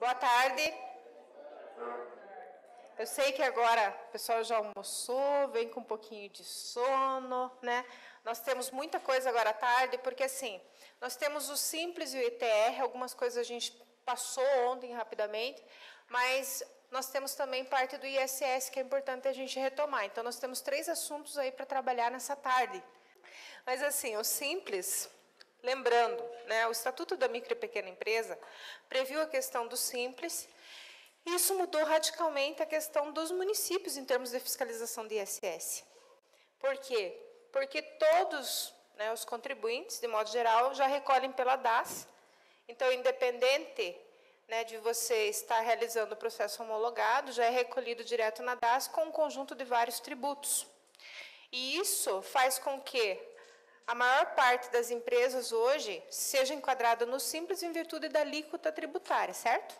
Boa tarde. Eu sei que agora o pessoal já almoçou, vem com um pouquinho de sono, né? Nós temos muita coisa agora à tarde, porque assim, nós temos o Simples e o ETR, algumas coisas a gente passou ontem rapidamente, mas nós temos também parte do ISS que é importante a gente retomar. Então, nós temos 3 assuntos aí para trabalhar nessa tarde. Mas assim, o Simples, lembrando, né, o Estatuto da Micro e Pequena Empresa previu a questão do Simples. Isso mudou radicalmente a questão dos municípios em termos de fiscalização de ISS. Por quê? Porque todos, né, os contribuintes, de modo geral, já recolhem pela DAS. Então, independente, né, de você estar realizando o processo homologado, já é recolhido direto na DAS com um conjunto de vários tributos. E isso faz com que a maior parte das empresas hoje seja enquadrada no Simples em virtude da alíquota tributária, certo?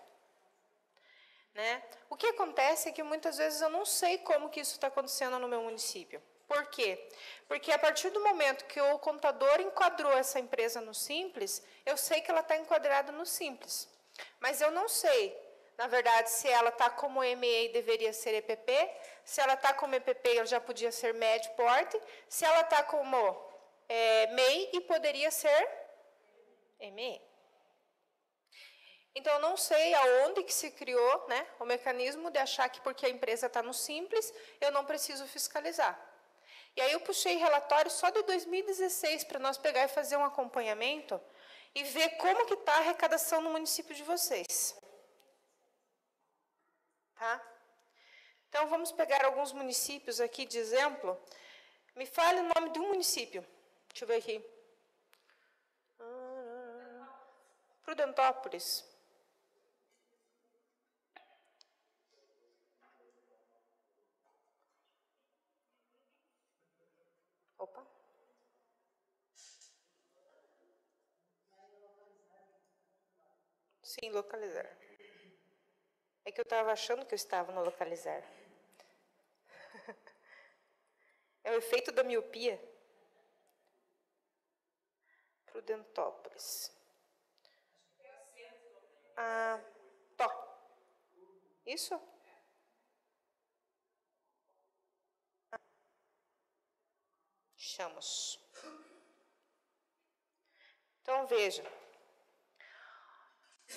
Né? O que acontece é que muitas vezes eu não sei como que isso está acontecendo no meu município. Por quê? Porque a partir do momento que o contador enquadrou essa empresa no Simples, eu sei que ela está enquadrada no Simples. Mas eu não sei, na verdade, se ela está como ME e deveria ser EPP, se ela está como EPP e já podia ser médio porte, se ela está como MEI e poderia ser ME. Então, eu não sei aonde que se criou, né, o mecanismo de achar que porque a empresa está no Simples, eu não preciso fiscalizar. E aí eu puxei relatório só de 2016 para nós pegar e fazer um acompanhamento e ver como que está a arrecadação no município de vocês. Tá? Então, vamos pegar alguns municípios aqui de exemplo. Me fale o nome de um município. Deixa eu ver aqui. Prudentópolis. Opa. Sim, localizar. É que eu estava achando que eu estava no localizar. É o efeito da miopia. Prudentópolis. Ah, tó. Isso? Chamos. Então, veja.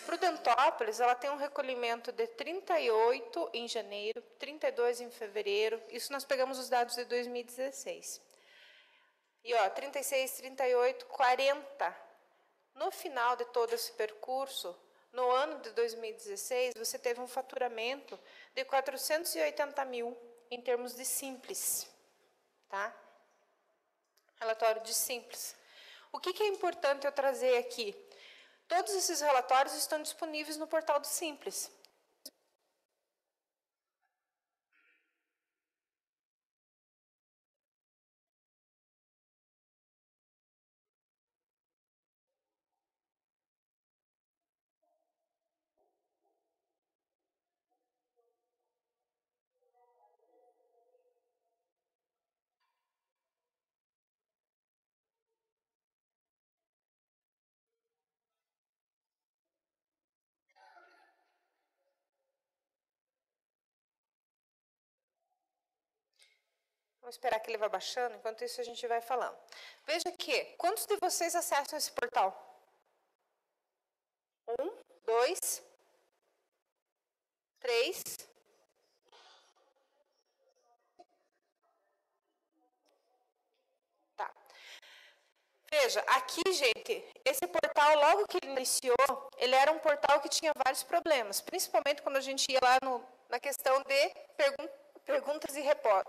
Prudentópolis, ela tem um recolhimento de 38 em janeiro, 32 em fevereiro. Isso nós pegamos os dados de 2016. E, ó, 36, 38, 40. No final de todo esse percurso, no ano de 2016, você teve um faturamento de 480 mil em termos de Simples. Tá? Relatório de Simples. O que é importante eu trazer aqui? Todos esses relatórios estão disponíveis no portal do Simples. Vamos esperar que ele vá baixando, enquanto isso a gente vai falando. Veja que, quantos de vocês acessam esse portal? 1, 2, 3. Tá. Veja, aqui, gente, esse portal, logo que ele iniciou, ele era um portal que tinha vários problemas, principalmente quando a gente ia lá na questão de perguntas e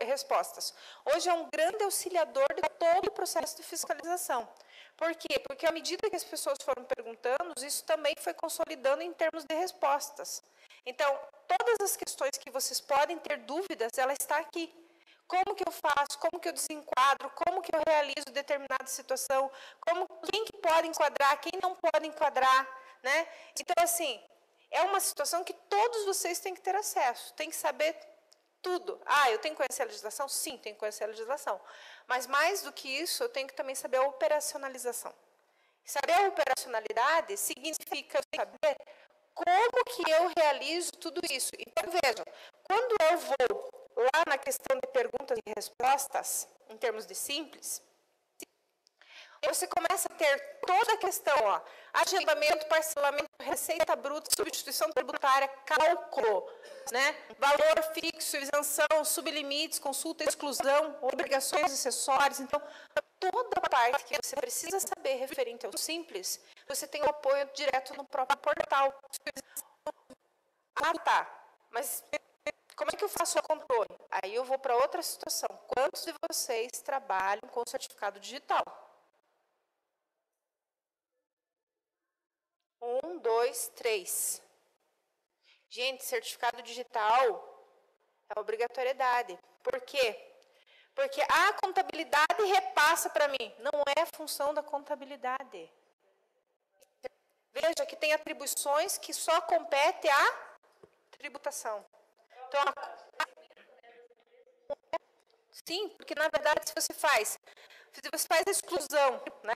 respostas. Hoje é um grande auxiliador de todo o processo de fiscalização. Por quê? Porque à medida que as pessoas foram perguntando, isso também foi consolidando em termos de respostas. Então, todas as questões que vocês podem ter dúvidas, ela está aqui. Como que eu faço? Como que eu desenquadro? Como que eu realizo determinada situação? Quem que pode enquadrar? Quem não pode enquadrar? Né? Então, assim, é uma situação que todos vocês têm que ter acesso, têm que saber tudo. Ah, eu tenho que conhecer a legislação? Sim, tenho que conhecer a legislação. Mas mais do que isso, eu tenho que também saber a operacionalização. Saber a operacionalidade significa saber Como que eu realizo tudo isso? Então, vejam, quando eu vou lá na questão de perguntas e respostas, em termos de simples, você começa a ter toda a questão, ó, agendamento, parcelamento, receita bruta, substituição tributária, cálculo, né, valor fixo, isenção, sublimites, consulta, exclusão, obrigações acessórias. Então, toda a parte que você precisa saber referente ao simples, você tem o apoio direto no próprio portal. Ah, tá, mas como é que eu faço o controle? Aí eu vou para outra situação. Quantos de vocês trabalham com certificado digital? 1, 2, 3. Gente, certificado digital é obrigatoriedade. Por quê? Porque a contabilidade repassa para mim. Não é função da contabilidade. Veja que tem atribuições que só compete à tributação. Então, sim, porque na verdade se você faz a exclusão, né?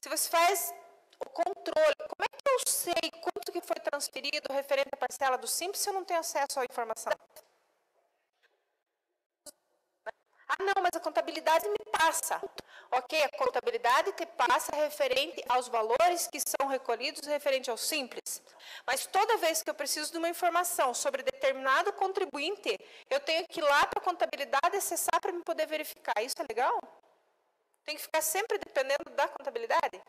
Se você faz o controle, como é que eu sei quanto que foi transferido referente à parcela do Simples se eu não tenho acesso à informação? Ah, não, mas a contabilidade me passa. Ok, a contabilidade te passa referente aos valores que são recolhidos referente ao Simples. Mas toda vez que eu preciso de uma informação sobre determinado contribuinte, eu tenho que ir lá para a contabilidade acessar para me poder verificar. Isso é legal? Tem que ficar sempre dependendo da contabilidade?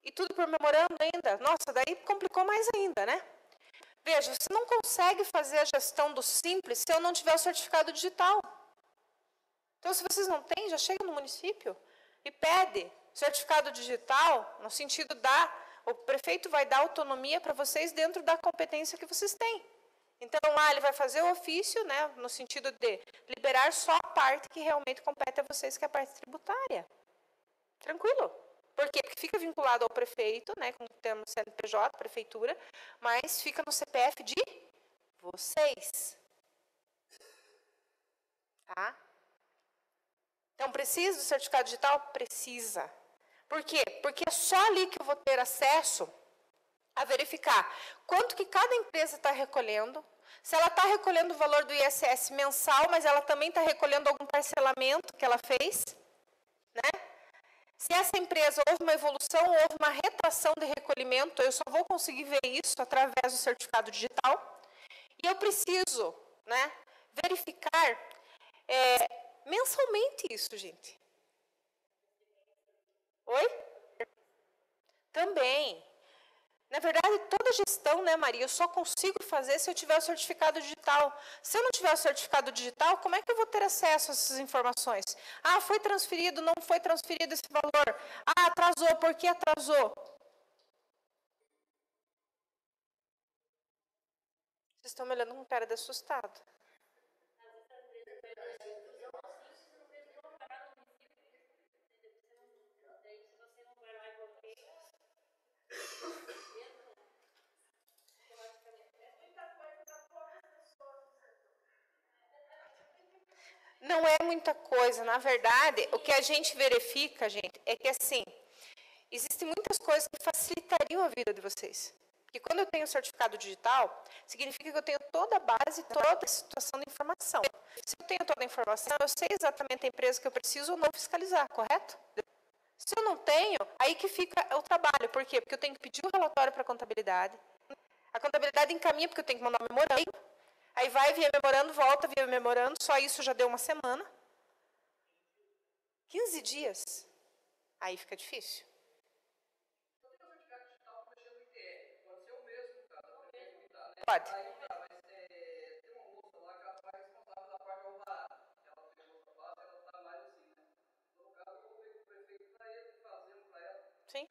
E tudo por memorando ainda? Nossa, daí complicou mais ainda, né? Veja, você não consegue fazer a gestão do Simples se eu não tiver o certificado digital. Então, se vocês não têm, já chega no município e pede certificado digital, no sentido o prefeito vai dar autonomia para vocês dentro da competência que vocês têm. Então, lá ele vai fazer o ofício, né, no sentido de liberar só a parte que realmente compete a vocês, que é a parte tributária. Tranquilo? Por quê? Porque fica vinculado ao prefeito, né, com o termo CNPJ, prefeitura, mas fica no CPF de vocês. Tá? Então, precisa do certificado digital? Precisa. Por quê? Porque é só ali que eu vou ter acesso a verificar quanto que cada empresa está recolhendo, se ela está recolhendo o valor do ISS mensal, mas ela também está recolhendo algum parcelamento que ela fez, né? Se essa empresa houve uma evolução, houve uma retração de recolhimento, eu só vou conseguir ver isso através do certificado digital. E eu preciso, né, verificar mensalmente isso, gente. Oi? Também. Na verdade, toda gestão, né, Maria, eu só consigo fazer se eu tiver o certificado digital. Se eu não tiver o certificado digital, como é que eu vou ter acesso a essas informações? Ah, foi transferido, não foi transferido esse valor. Ah, atrasou, por que atrasou? Vocês estão me olhando com cara de assustado. Não é muita coisa. Na verdade, o que a gente verifica, gente, é que assim, existem muitas coisas que facilitariam a vida de vocês. Porque quando eu tenho o certificado digital, significa que eu tenho toda a base, toda a situação de informação. Se eu tenho toda a informação, eu sei exatamente a empresa que eu preciso ou não fiscalizar, correto? Se eu não tenho, aí que fica o trabalho. Por quê? Porque eu tenho que pedir o relatório para a contabilidade. A contabilidade encaminha, porque eu tenho que mandar um memorando. Aí vai via memorando, volta via memorando. Só isso já deu uma semana. 15 dias. Aí fica difícil. Pode. Sim.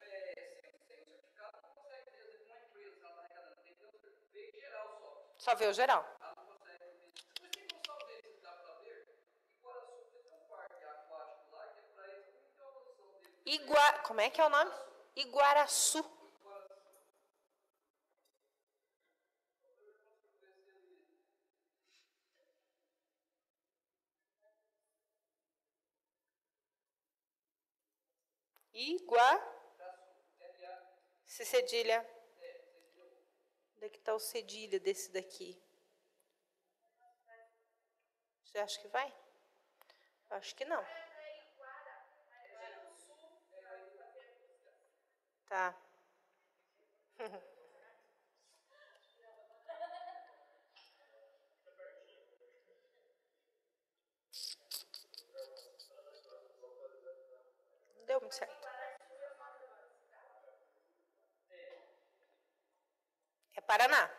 Só vê o geral. Como é que é o nome? Iguaraçu. Se cedilha. Onde é que está o cedilha desse daqui? Você acha que vai? Eu acho que não. Tá. Não deu muito certo. É Paraná.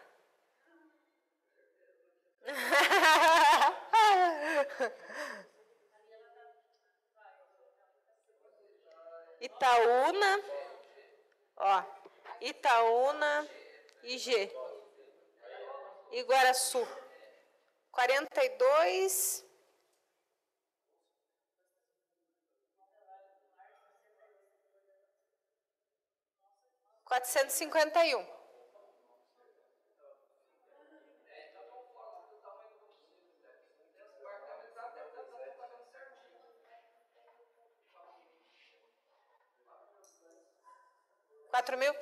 Itaúna, ó, Itaúna, IG, Iguaraçu, 42, 451. $4.000?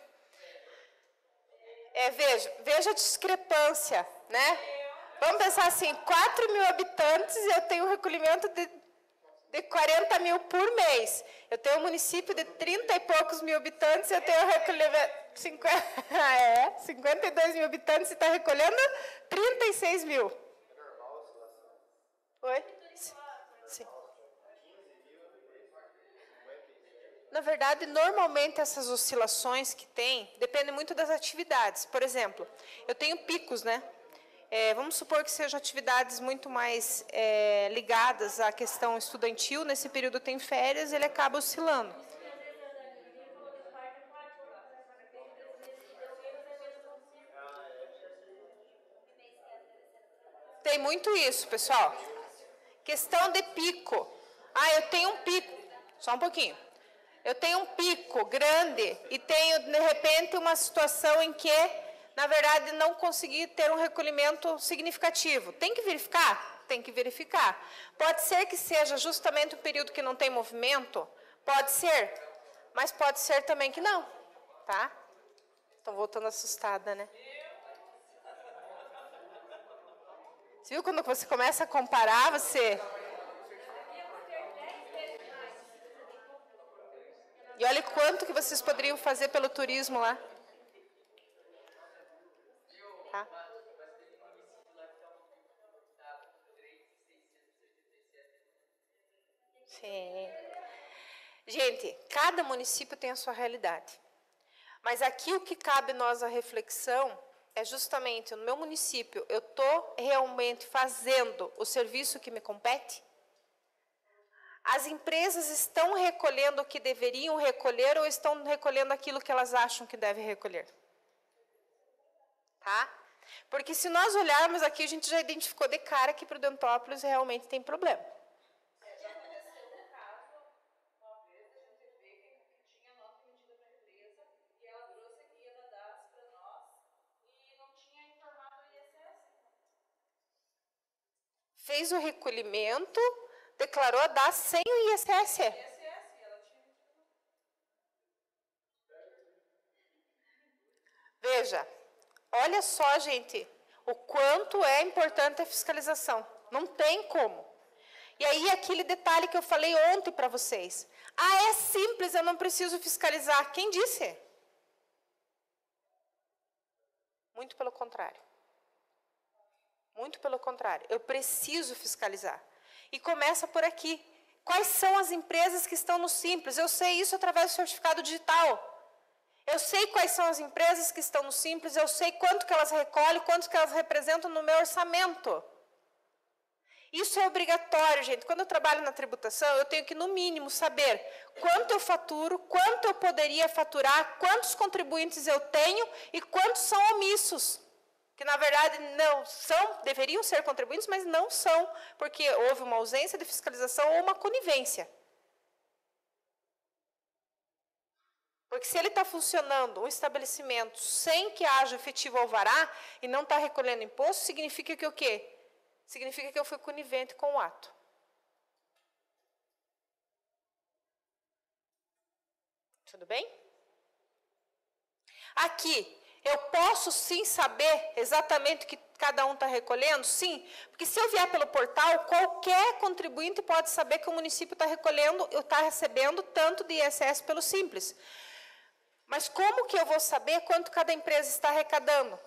Veja a discrepância, né? Vamos pensar assim, 4.000 habitantes e eu tenho um recolhimento de 40 mil por mês. Eu tenho um município de 30 e poucos mil habitantes e eu tenho um recolhimento... 52 mil habitantes e está recolhendo 36 mil. Oi? Sim. Na verdade, normalmente essas oscilações que tem, dependem muito das atividades. Por exemplo, eu tenho picos, né? Vamos supor que sejam atividades muito mais ligadas à questão estudantil. Nesse período tem férias, ele acaba oscilando. Tem muito isso, pessoal. Questão de pico. Eu tenho um pico. Só um pouquinho. Eu tenho um pico grande e tenho, de repente, uma situação em que, na verdade, não consegui ter um recolhimento significativo. Tem que verificar? Tem que verificar. Pode ser que seja justamente um período que não tem movimento? Pode ser. Mas pode ser também que não. Tá? Estou voltando assustada, né? Você viu quando você começa a comparar, você... E olha quanto que vocês poderiam fazer pelo turismo lá. Tá? Sim. Gente, cada município tem a sua realidade. Mas aqui o que cabe nós a reflexão é justamente, no meu município, eu estou realmente fazendo o serviço que me compete? As empresas estão recolhendo o que deveriam recolher ou estão recolhendo aquilo que elas acham que devem recolher? Tá? Porque se nós olharmos aqui, a gente já identificou de cara que Prudentópolis realmente tem problema. Fez o recolhimento, declarou a DAS sem o ISS. Veja, olha só, gente, o quanto é importante a fiscalização. Não tem como. E aí, aquele detalhe que eu falei ontem para vocês. É simples, eu não preciso fiscalizar. Quem disse? Muito pelo contrário. Muito pelo contrário. Eu preciso fiscalizar. E começa por aqui. Quais são as empresas que estão no Simples? Eu sei isso através do certificado digital. Eu sei quais são as empresas que estão no Simples, eu sei quanto que elas recolhem, quanto que elas representam no meu orçamento. Isso é obrigatório, gente. Quando eu trabalho na tributação, eu tenho que, no mínimo, saber quanto eu faturo, quanto eu poderia faturar, quantos contribuintes eu tenho e quantos são omissos. Que, na verdade, não são, deveriam ser contribuintes, mas não são, porque houve uma ausência de fiscalização ou uma conivência. Porque se ele está funcionando, um estabelecimento, sem que haja efetivo alvará e não está recolhendo imposto, significa que o quê? Significa que eu fui conivente com o ato. Tudo bem? Aqui, eu posso sim saber exatamente o que cada um está recolhendo? Sim, porque se eu vier pelo portal, qualquer contribuinte pode saber que o município está recolhendo, eu está recebendo tanto de ISS pelo Simples. Mas como que eu vou saber quanto cada empresa está arrecadando?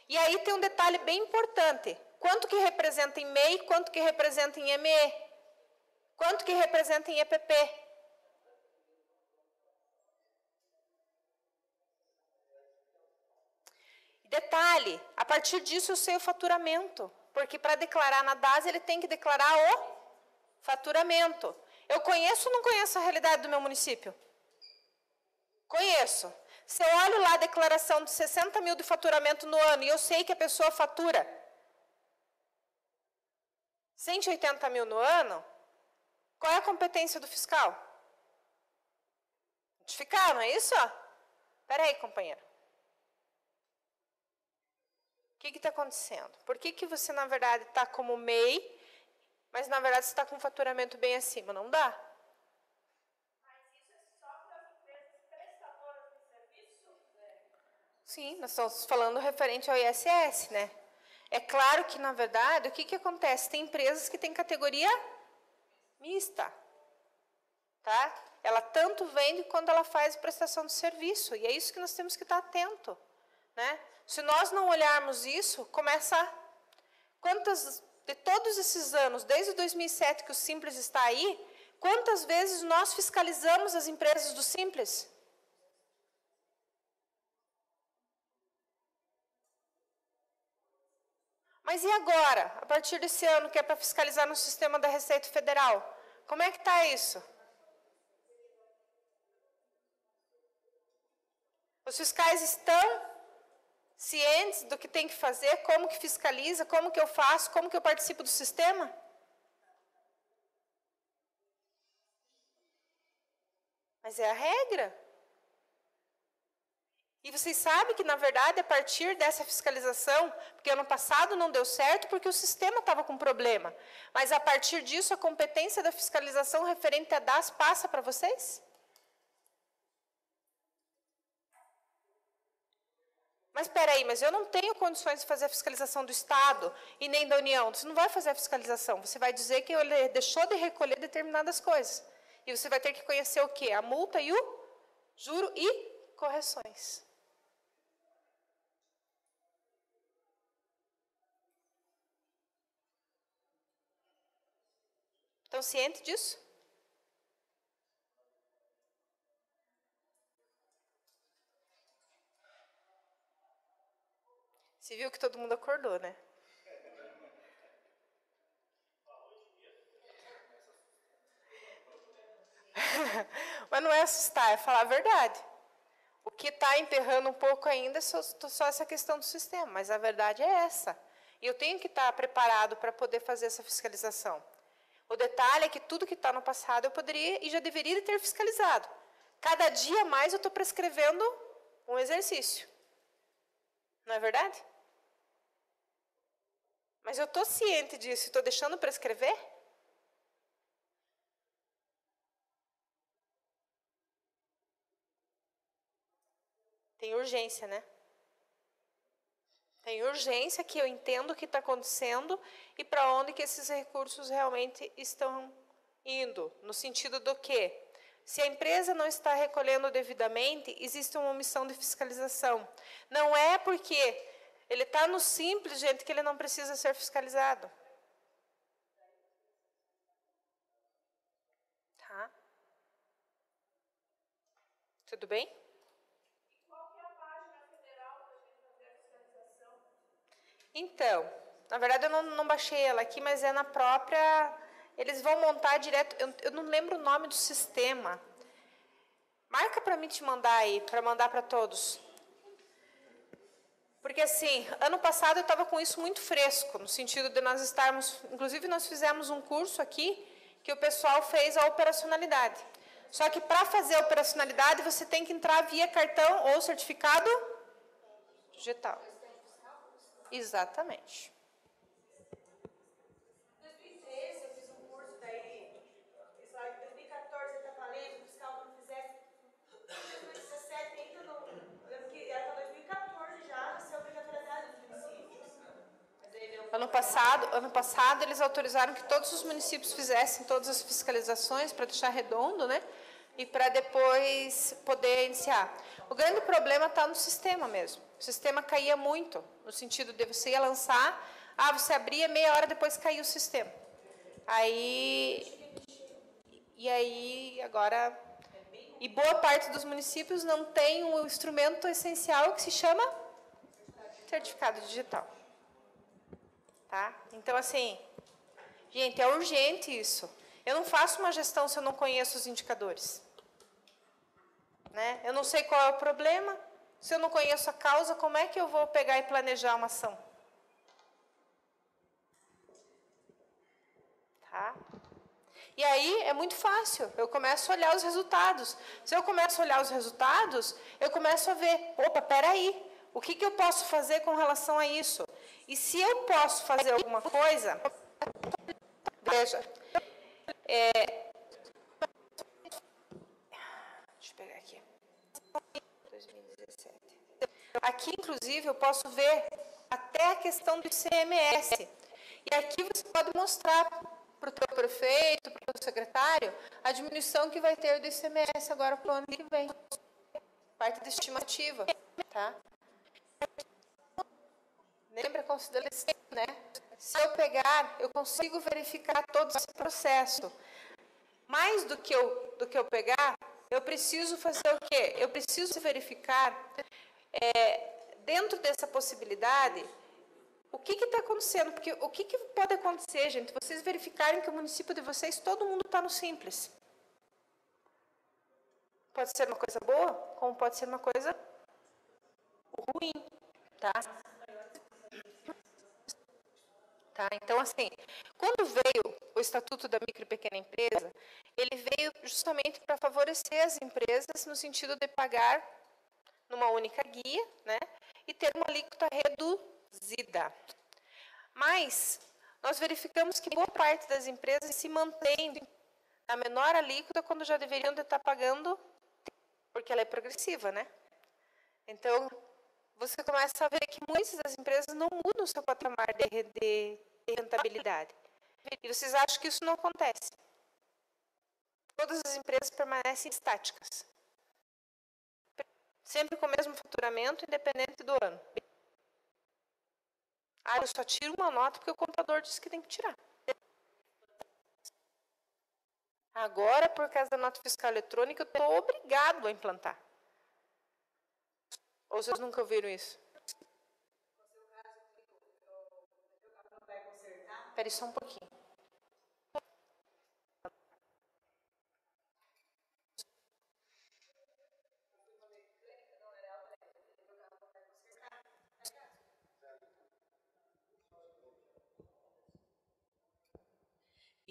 E aí tem um detalhe bem importante. Quanto que representa em MEI, quanto que representa em ME? Quanto que representa em EPP? Detalhe, a partir disso eu sei o faturamento, porque para declarar na DAS ele tem que declarar o faturamento. Eu conheço ou não conheço a realidade do meu município? Conheço. Se eu olho lá a declaração de 60 mil de faturamento no ano e eu sei que a pessoa fatura 180 mil no ano, qual é a competência do fiscal? Notificar, não é isso? Espera aí, companheiro. O que está acontecendo? Por que você, na verdade, está como MEI, mas, na verdade, você está com um faturamento bem acima? Não dá. Mas isso é só para as empresas prestadoras de serviço? Sim, nós estamos falando referente ao ISS, né? É claro que, na verdade, o que acontece? Tem empresas que têm categoria mista, tá? Ela tanto vende quanto ela faz prestação de serviço, e é isso que nós temos que estar atento, né? Se nós não olharmos isso, começa... Quantas, de todos esses anos, desde 2007 que o Simples está aí, quantas vezes nós fiscalizamos as empresas do Simples? Mas e agora, a partir desse ano, que é para fiscalizar no sistema da Receita Federal? Como é que está isso? Os fiscais estão cientes do que tem que fazer, como que fiscaliza, como que eu faço, como que eu participo do sistema? Mas é a regra. E vocês sabem que, na verdade, a partir dessa fiscalização, porque ano passado não deu certo porque o sistema estava com problema, mas a partir disso a competência da fiscalização referente a DAS passa para vocês? Mas espera aí, mas eu não tenho condições de fazer a fiscalização do Estado e nem da União. Você não vai fazer a fiscalização, você vai dizer que ele deixou de recolher determinadas coisas. E você vai ter que conhecer o quê? A multa e o juro e correções. Estão cientes disso? Você viu que todo mundo acordou, né? Mas não é assustar, é falar a verdade. O que está emperrando um pouco ainda é só essa questão do sistema, mas a verdade é essa. E eu tenho que estar preparado para poder fazer essa fiscalização. O detalhe é que tudo que está no passado eu poderia e já deveria ter fiscalizado. Cada dia mais eu estou prescrevendo um exercício. Não é verdade? Mas eu estou ciente disso e estou deixando prescrever? Tem urgência, né? Tem urgência que eu entendo o que está acontecendo e para onde que esses recursos realmente estão indo. No sentido do quê? Se a empresa não está recolhendo devidamente, existe uma omissão de fiscalização. Não é porque ele está no Simples, gente, que ele não precisa ser fiscalizado. Tá? Tudo bem? Então, na verdade eu não baixei ela aqui, mas é na própria... Eles vão montar direto... Eu não lembro o nome do sistema. Marca para mim te mandar aí, para mandar para todos. Porque assim, ano passado eu estava com isso muito fresco, no sentido de nós estarmos... Inclusive nós fizemos um curso aqui, que o pessoal fez a operacionalidade. Só que para fazer a operacionalidade, você tem que entrar via cartão ou certificado digital. Exatamente. 2013 eu fiz um curso daí, isso lá em 2014 eu estava lendo, o fiscal não fizesse. Em 2017 ainda não, eu lembro que era Ano passado eles autorizaram que todos os municípios fizessem todas as fiscalizações para deixar redondo, né? E para depois poder iniciar. O grande problema está no sistema mesmo. O sistema caía muito, no sentido de você ia lançar, você abria, meia hora depois caía o sistema. Agora... E boa parte dos municípios não tem um instrumento essencial que se chama certificado digital. Tá? Então, assim, gente, é urgente isso. Eu não faço uma gestão se eu não conheço os indicadores. Né? Eu não sei qual é o problema. Se eu não conheço a causa, como é que eu vou pegar e planejar uma ação? Tá? E aí é muito fácil, eu começo a olhar os resultados. Se eu começo a olhar os resultados, eu começo a ver, opa, peraí, o que eu posso fazer com relação a isso? E se eu posso fazer alguma coisa, veja, deixa eu pegar aqui, 2017. Aqui, inclusive, eu posso ver até a questão do ICMS. E aqui você pode mostrar para o teu prefeito, para o teu secretário, a diminuição que vai ter do ICMS agora para o ano que vem. Parte da estimativa, tá? Lembra a consideração, né? Se eu pegar, eu consigo verificar todo esse processo. Mais do que eu pegar, eu preciso fazer o quê? Eu preciso verificar, dentro dessa possibilidade, o que está acontecendo? Porque o que pode acontecer, gente? Vocês verificarem que o município de vocês, todo mundo está no Simples. Pode ser uma coisa boa, como pode ser uma coisa ruim, tá? Então, assim, quando veio o Estatuto da Micro e Pequena Empresa, ele veio justamente para favorecer as empresas no sentido de pagar numa única guia, né? E ter uma alíquota reduzida. Mas nós verificamos que boa parte das empresas se mantém na menor alíquota quando já deveriam estar pagando, porque ela é progressiva, né? Então, você começa a ver que muitas das empresas não mudam o seu patamar de rentabilidade. E vocês acham que isso não acontece. Todas as empresas permanecem estáticas. Sempre com o mesmo faturamento, independente do ano. Eu só tiro uma nota porque o contador disse que tem que tirar. Agora, por causa da nota fiscal eletrônica, eu estou obrigado a implantar. Ou vocês nunca ouviram isso? Espera aí só um pouquinho.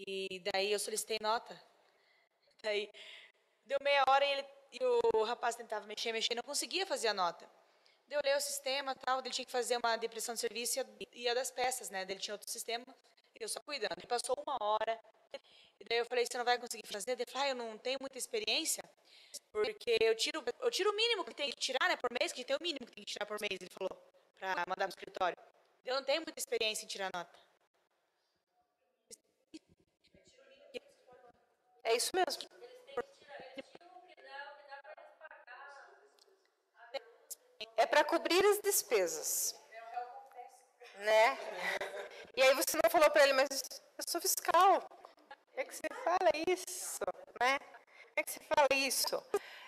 E daí eu solicitei nota. Daí deu meia hora e o rapaz tentava mexer, não conseguia fazer a nota. Daí eu olhei o sistema, tal, ele tinha que fazer uma depressão de serviço e a das peças, né? Ele tinha outro sistema, e eu só cuidando. Ele passou uma hora, e daí eu falei, você não vai conseguir fazer? Ele falou, eu não tenho muita experiência, porque eu tiro o mínimo que tem que tirar, né, por mês, que tem o mínimo que tem que tirar por mês, ele falou, para mandar para o escritório. Eu não tenho muita experiência em tirar nota. É isso mesmo. É para cobrir as despesas. Né? E aí você não falou para ele, mas eu sou fiscal. Como é que você fala isso? Né? Como é que você fala isso?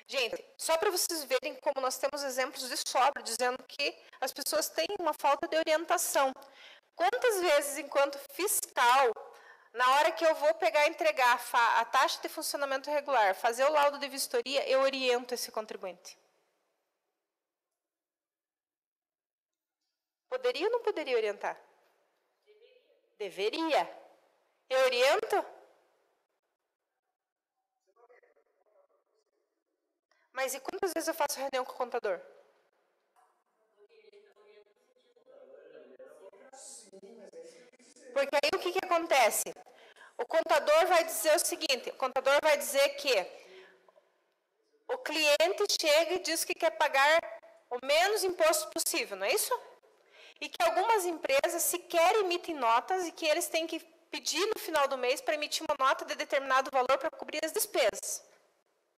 Gente, só para vocês verem como nós temos exemplos de sobra, dizendo que as pessoas têm uma falta de orientação. Quantas vezes, enquanto fiscal, na hora que eu vou pegar e entregar a taxa de funcionamento regular, fazer o laudo de vistoria, eu oriento esse contribuinte? Poderia ou não poderia orientar? Deveria. Eu oriento? Mas e quantas vezes eu faço reunião com o contador? Porque aí o que acontece? O contador vai dizer o seguinte, o contador vai dizer que o cliente chega e diz que quer pagar o menos imposto possível, não é isso? e que algumas empresas sequer emitem notas e que eles têm que pedir no final do mês para emitir uma nota de determinado valor para cobrir as despesas.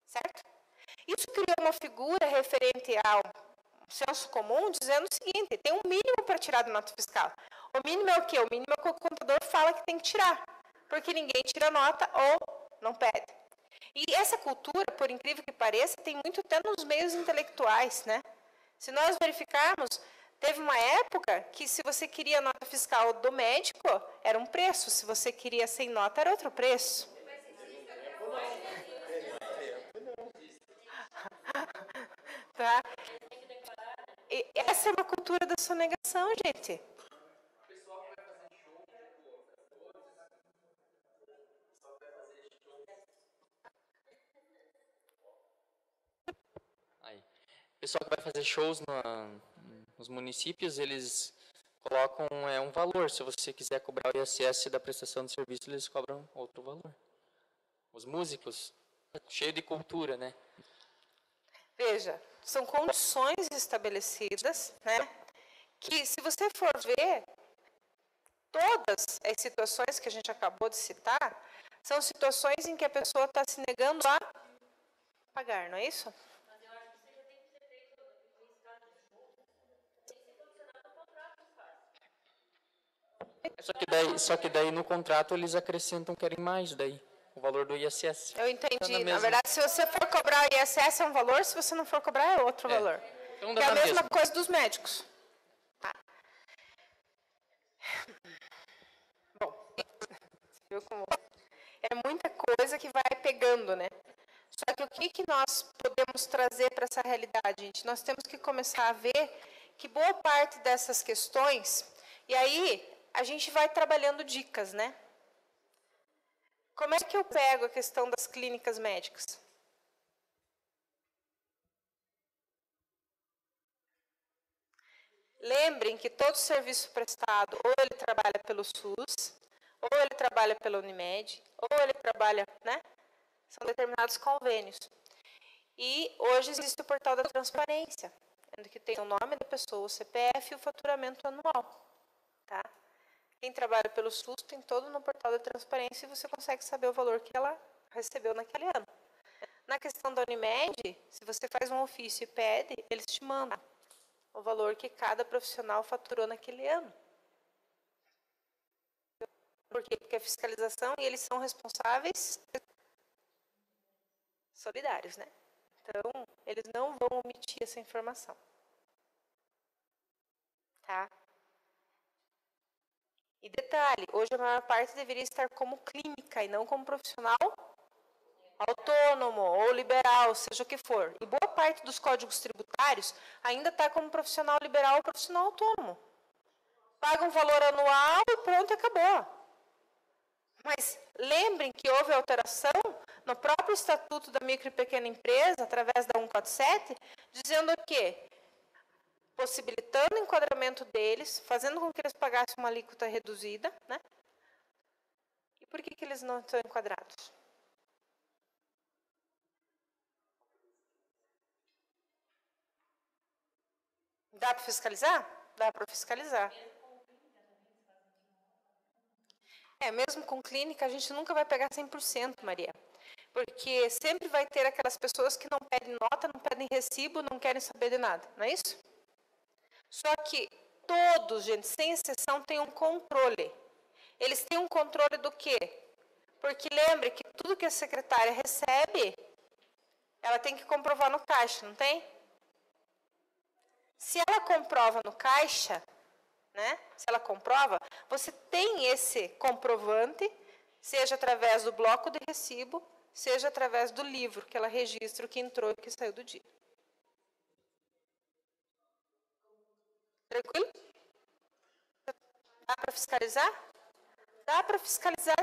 Certo? Isso criou uma figura referente ao senso comum, dizendo o seguinte, tem um mínimo para tirar da nota fiscal. O mínimo é o quê? O mínimo é o que o contador fala que tem que tirar, porque ninguém tira nota ou não pede. E essa cultura, por incrível que pareça, tem muito até nos meios intelectuais, né? Se nós verificarmos, teve uma época que se você queria nota fiscal do médico, era um preço, se você queria sem nota, era outro preço. Tá? E essa é uma cultura da sonegação, gente. O pessoal que vai fazer shows nos municípios, eles colocam um valor. Se você quiser cobrar o ISS da prestação de serviço, eles cobram outro valor. Os músicos, cheio de cultura, né? Veja, são condições estabelecidas, né? Que se você for ver, todas as situações que a gente acabou de citar, são situações em que a pessoa está se negando a pagar, não é isso? Só que daí no contrato eles acrescentam, querem mais daí, o valor do ISS. Eu entendi. Na verdade, se você for cobrar o ISS é um valor, se você não for cobrar é outro valor. Então é a mesma coisa dos médicos. Tá. Bom, viu como é muita coisa que vai pegando, né? Só que o que nós podemos trazer para essa realidade, gente? Nós temos que começar a ver que boa parte dessas questões, e aí a gente vai trabalhando dicas, né? Como é que eu pego a questão das clínicas médicas? Lembrem que todo serviço prestado, ou ele trabalha pelo SUS, ou ele trabalha pela Unimed, ou ele trabalha, né? São determinados convênios. E hoje existe o portal da transparência, que tem o nome da pessoa, o CPF e o faturamento anual. Tá? Quem trabalha pelo SUS tem todo no portal da transparência e você consegue saber o valor que ela recebeu naquele ano. Na questão da Unimed, se você faz um ofício e pede, eles te mandam o valor que cada profissional faturou naquele ano. Por quê? Porque a fiscalização e eles são responsáveis solidários, né? Então, eles não vão omitir essa informação. Tá? E detalhe, hoje a maior parte deveria estar como clínica e não como profissional autônomo ou liberal, seja o que for. E boa parte dos códigos tributários ainda está como profissional liberal ou profissional autônomo. Paga um valor anual e pronto, acabou. Mas lembrem que houve alteração no próprio Estatuto da Micro e Pequena Empresa, através da 147, dizendo o quê? Possibilitando o enquadramento deles, fazendo com que eles pagassem uma alíquota reduzida, né? E por que eles não estão enquadrados? Dá para fiscalizar? Dá para fiscalizar. Mesmo com clínica, a gente nunca vai pegar 100%, Maria. Porque sempre vai ter aquelas pessoas que não pedem nota, não pedem recibo, não querem saber de nada, não é isso? Só que todos, gente, sem exceção, têm um controle. Eles têm um controle do quê? Porque lembre que tudo que a secretária recebe, ela tem que comprovar no caixa, não tem? Se ela comprova no caixa, né? Se ela comprova, você tem esse comprovante, seja através do bloco de recibo, seja através do livro que ela registra o que entrou e o que saiu do dia. Tranquilo? Dá para fiscalizar? Dá para fiscalizar.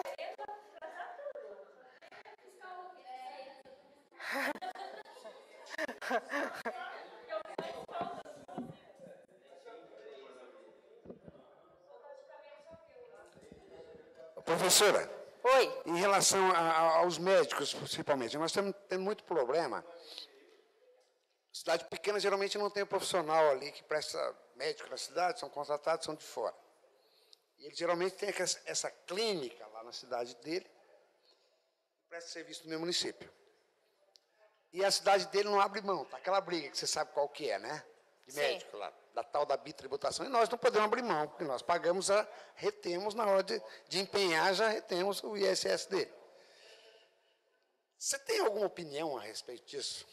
Professora, Oi. em relação aos médicos, principalmente, nós estamos tendo muito problema Cidade pequena, geralmente, não tem um profissional ali que presta médico na cidade, são contratados, são de fora. E ele, geralmente, tem essa clínica lá na cidade dele, presta serviço no meu município. E a cidade dele não abre mão, tá aquela briga que você sabe qual que é, né? De Sim. médico lá, da tal da bitributação, e nós não podemos abrir mão, porque nós pagamos, retemos, na hora de empenhar, já retemos o ISS dele. Você tem alguma opinião a respeito disso?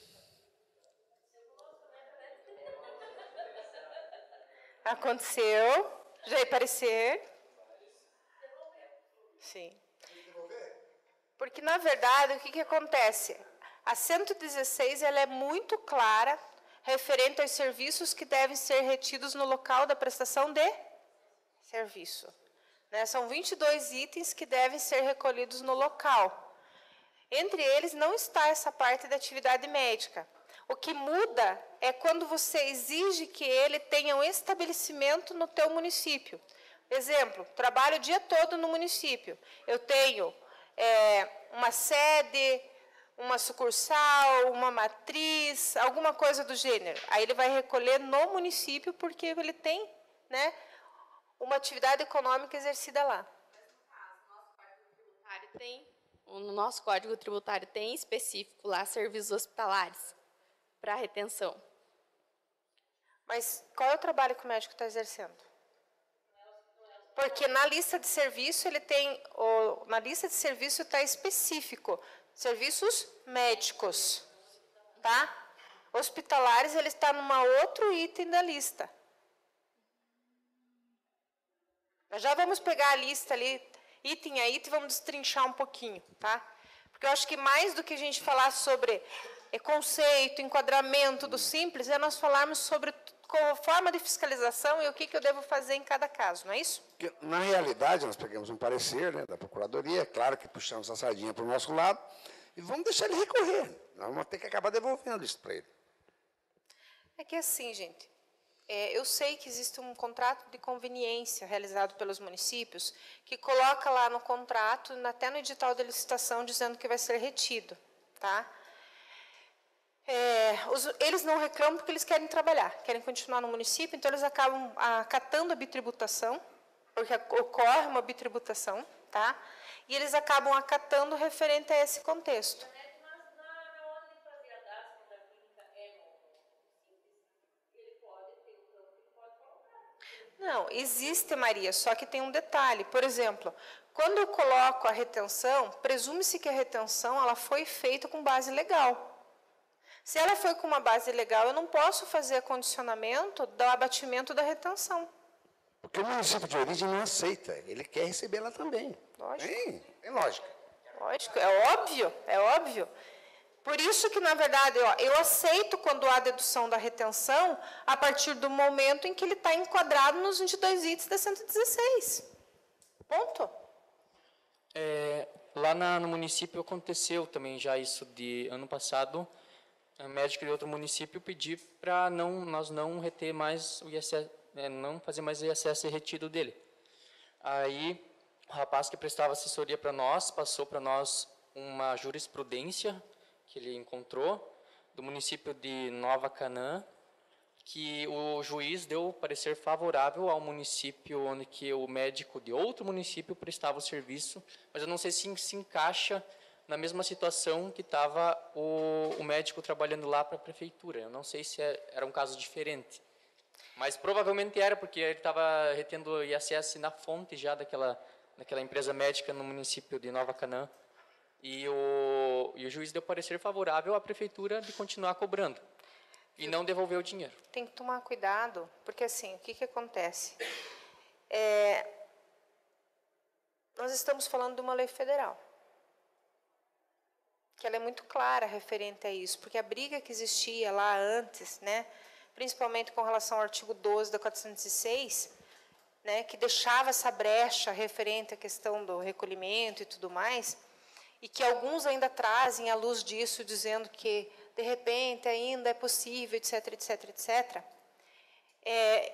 Aconteceu. Já ia parecer. Sim. Porque, na verdade, o que acontece? A 116 ela é muito clara referente aos serviços que devem ser retidos no local da prestação de serviço. Né? São 22 itens que devem ser recolhidos no local. Entre eles não está essa parte da atividade médica. O que muda é quando você exige que ele tenha um estabelecimento no teu município. Exemplo, trabalho o dia todo no município. Eu tenho uma sede, uma sucursal, uma matriz, alguma coisa do gênero. Aí ele vai recolher no município porque ele tem, né, uma atividade econômica exercida lá. No nosso Código Tributário tem específico lá serviços hospitalares para retenção. Mas qual é o trabalho que o médico está exercendo? Porque na lista de serviço ele tem, na lista de serviço está específico, serviços médicos, tá? Hospitalares ele está numa outro item da lista. Nós já vamos pegar a lista ali, item a item, e vamos destrinchar um pouquinho, tá? Porque eu acho que mais do que a gente falar sobre conceito, enquadramento do simples, é nós falarmos sobre forma de fiscalização e o que eu devo fazer em cada caso, não é isso? Na realidade, nós pegamos um parecer, né, da Procuradoria, claro que puxamos a sardinha para o nosso lado, e vamos deixar ele recorrer. Nós vamos ter que acabar devolvendo isso para ele. É que assim, gente, eu sei que existe um contrato de conveniência realizado pelos municípios que coloca lá no contrato, até no edital de licitação, dizendo que vai ser retido, tá? Eles não reclamam porque eles querem trabalhar, querem continuar no município, então eles acabam acatando a bitributação, porque ocorre uma bitributação, tá? E eles acabam acatando referente a esse contexto. Não, existe, Maria, só que tem um detalhe. Por exemplo, quando eu coloco a retenção, presume-se que a retenção ela foi feita com base legal. Se ela foi com uma base legal, eu não posso fazer condicionamento do abatimento da retenção. Porque o município de origem não aceita, ele quer receber lá também. Lógico. Tem lógica. Lógico, é óbvio, é óbvio. Por isso que, na verdade, eu aceito quando há dedução da retenção a partir do momento em que ele está enquadrado nos 22 itens da 116. Ponto. Lá no município aconteceu também já isso de ano passado, o médico de outro município pedir para nós não reter mais o ISS, não fazer mais o ISS retido dele. Aí o rapaz que prestava assessoria para nós passou para nós uma jurisprudência que ele encontrou do município de Nova Canaã, que o juiz deu parecer favorável ao município onde que o médico de outro município prestava o serviço, mas eu não sei se encaixa na mesma situação que estava o médico trabalhando lá para a prefeitura. Eu não sei se era um caso diferente, mas provavelmente era, porque ele estava retendo o ISS na fonte já daquela empresa médica no município de Nova Canaã. E o juiz deu parecer favorável à prefeitura de continuar cobrando e não devolver o dinheiro. Tem que tomar cuidado, porque assim, o que acontece? Nós estamos falando de uma lei federal, que ela é muito clara referente a isso, porque a briga que existia lá antes, né, principalmente com relação ao artigo 12 da 406, né, que deixava essa brecha referente à questão do recolhimento e tudo mais, e que alguns ainda trazem à luz disso, dizendo que, de repente, ainda é possível, etc, etc, etc.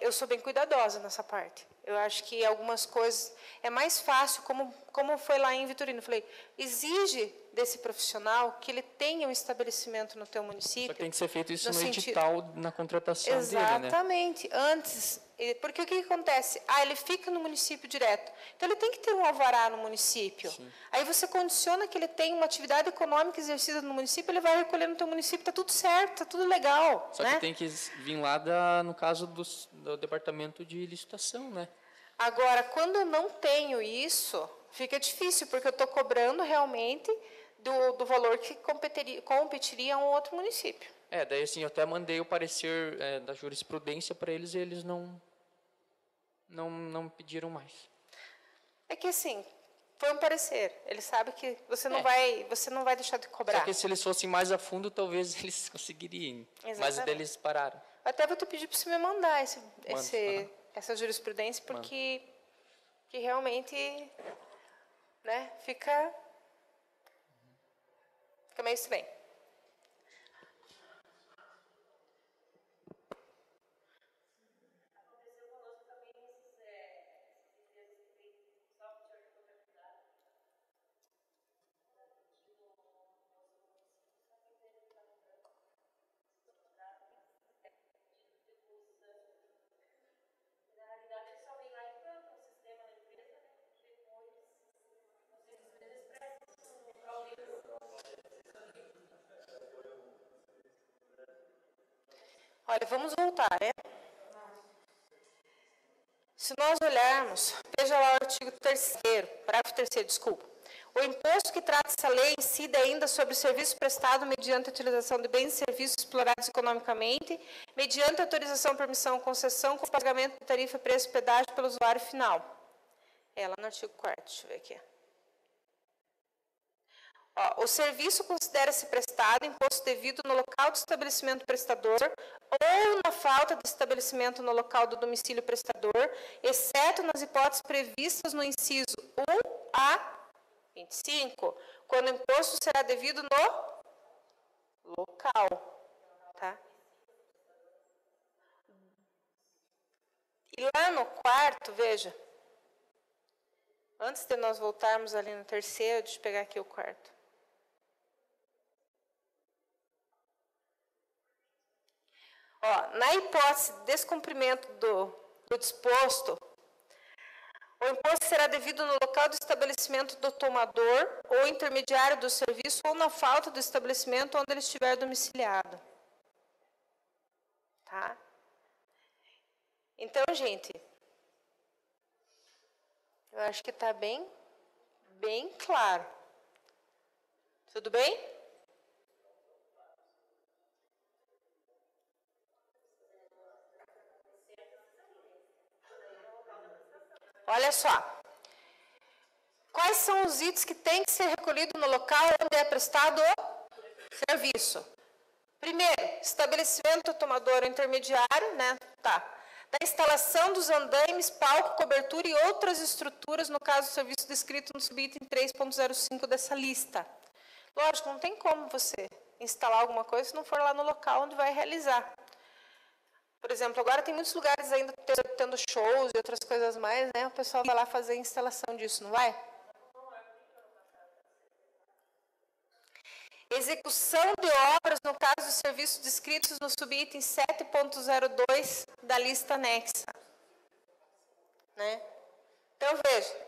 eu sou bem cuidadosa nessa parte. Eu acho que algumas coisas é mais fácil, como foi lá em Vitorino. Eu falei, exige desse profissional que ele tenha um estabelecimento no teu município. Só que tem que ser feito isso no sentido- edital, na contratação dele, né? Exatamente. Antes, porque o que acontece? Ele fica no município direto. Então, ele tem que ter um alvará no município. Sim. Aí você condiciona que ele tem uma atividade econômica exercida no município, ele vai recolher no teu município, está tudo certo, está tudo legal. Só né? que tem que vir lá, no caso do departamento de licitação, né? Agora, quando eu não tenho isso, fica difícil, porque eu estou cobrando realmente do valor que competiria a um outro município. Daí assim, eu até mandei o parecer da jurisprudência para eles e eles não pediram mais. É que assim, foi um parecer. Ele sabe que você não vai deixar de cobrar. Só que se eles fossem mais a fundo, talvez eles conseguiriam. Mas Exatamente. eles pararam. Até vou te pedir para você me mandar Mando, essa jurisprudência, porque que realmente, né, fica meio estranho. Olha, vamos voltar, né? Se nós olharmos, veja lá o artigo 3º, parágrafo 3º, desculpa. O imposto que trata essa lei incide ainda sobre o serviço prestado mediante a utilização de bens e serviços explorados economicamente, mediante autorização, permissão ou concessão, com pagamento de tarifa, preço e pedágio pelo usuário final. Lá no artigo 4º, deixa eu ver aqui. O serviço considera-se prestado, imposto devido no local do estabelecimento prestador ou na falta de estabelecimento no local do domicílio prestador, exceto nas hipóteses previstas no inciso 1 a 25, quando o imposto será devido no local. Tá? E lá no 4º, veja, antes de nós voltarmos ali no 3º, deixa eu pegar aqui o 4º. Na hipótese de descumprimento do disposto, o imposto será devido no local do estabelecimento do tomador ou intermediário do serviço ou na falta do estabelecimento onde ele estiver domiciliado. Tá? Então, gente, eu acho que está bem claro. Tudo bem? Olha só. Quais são os itens que têm que ser recolhidos no local onde é prestado o serviço? Primeiro, estabelecimento tomador ou intermediário, né? Tá. Da instalação dos andaimes, palco, cobertura e outras estruturas, no caso do serviço descrito no subitem 3.05 dessa lista. Lógico, não tem como você instalar alguma coisa se não for lá no local onde vai realizar. Por exemplo, agora tem muitos lugares ainda tendo shows e outras coisas mais, né? O pessoal vai lá fazer a instalação disso, não vai? Execução de obras, no caso dos serviços descritos no subitem 7.02 da lista anexa. Né? Então, veja.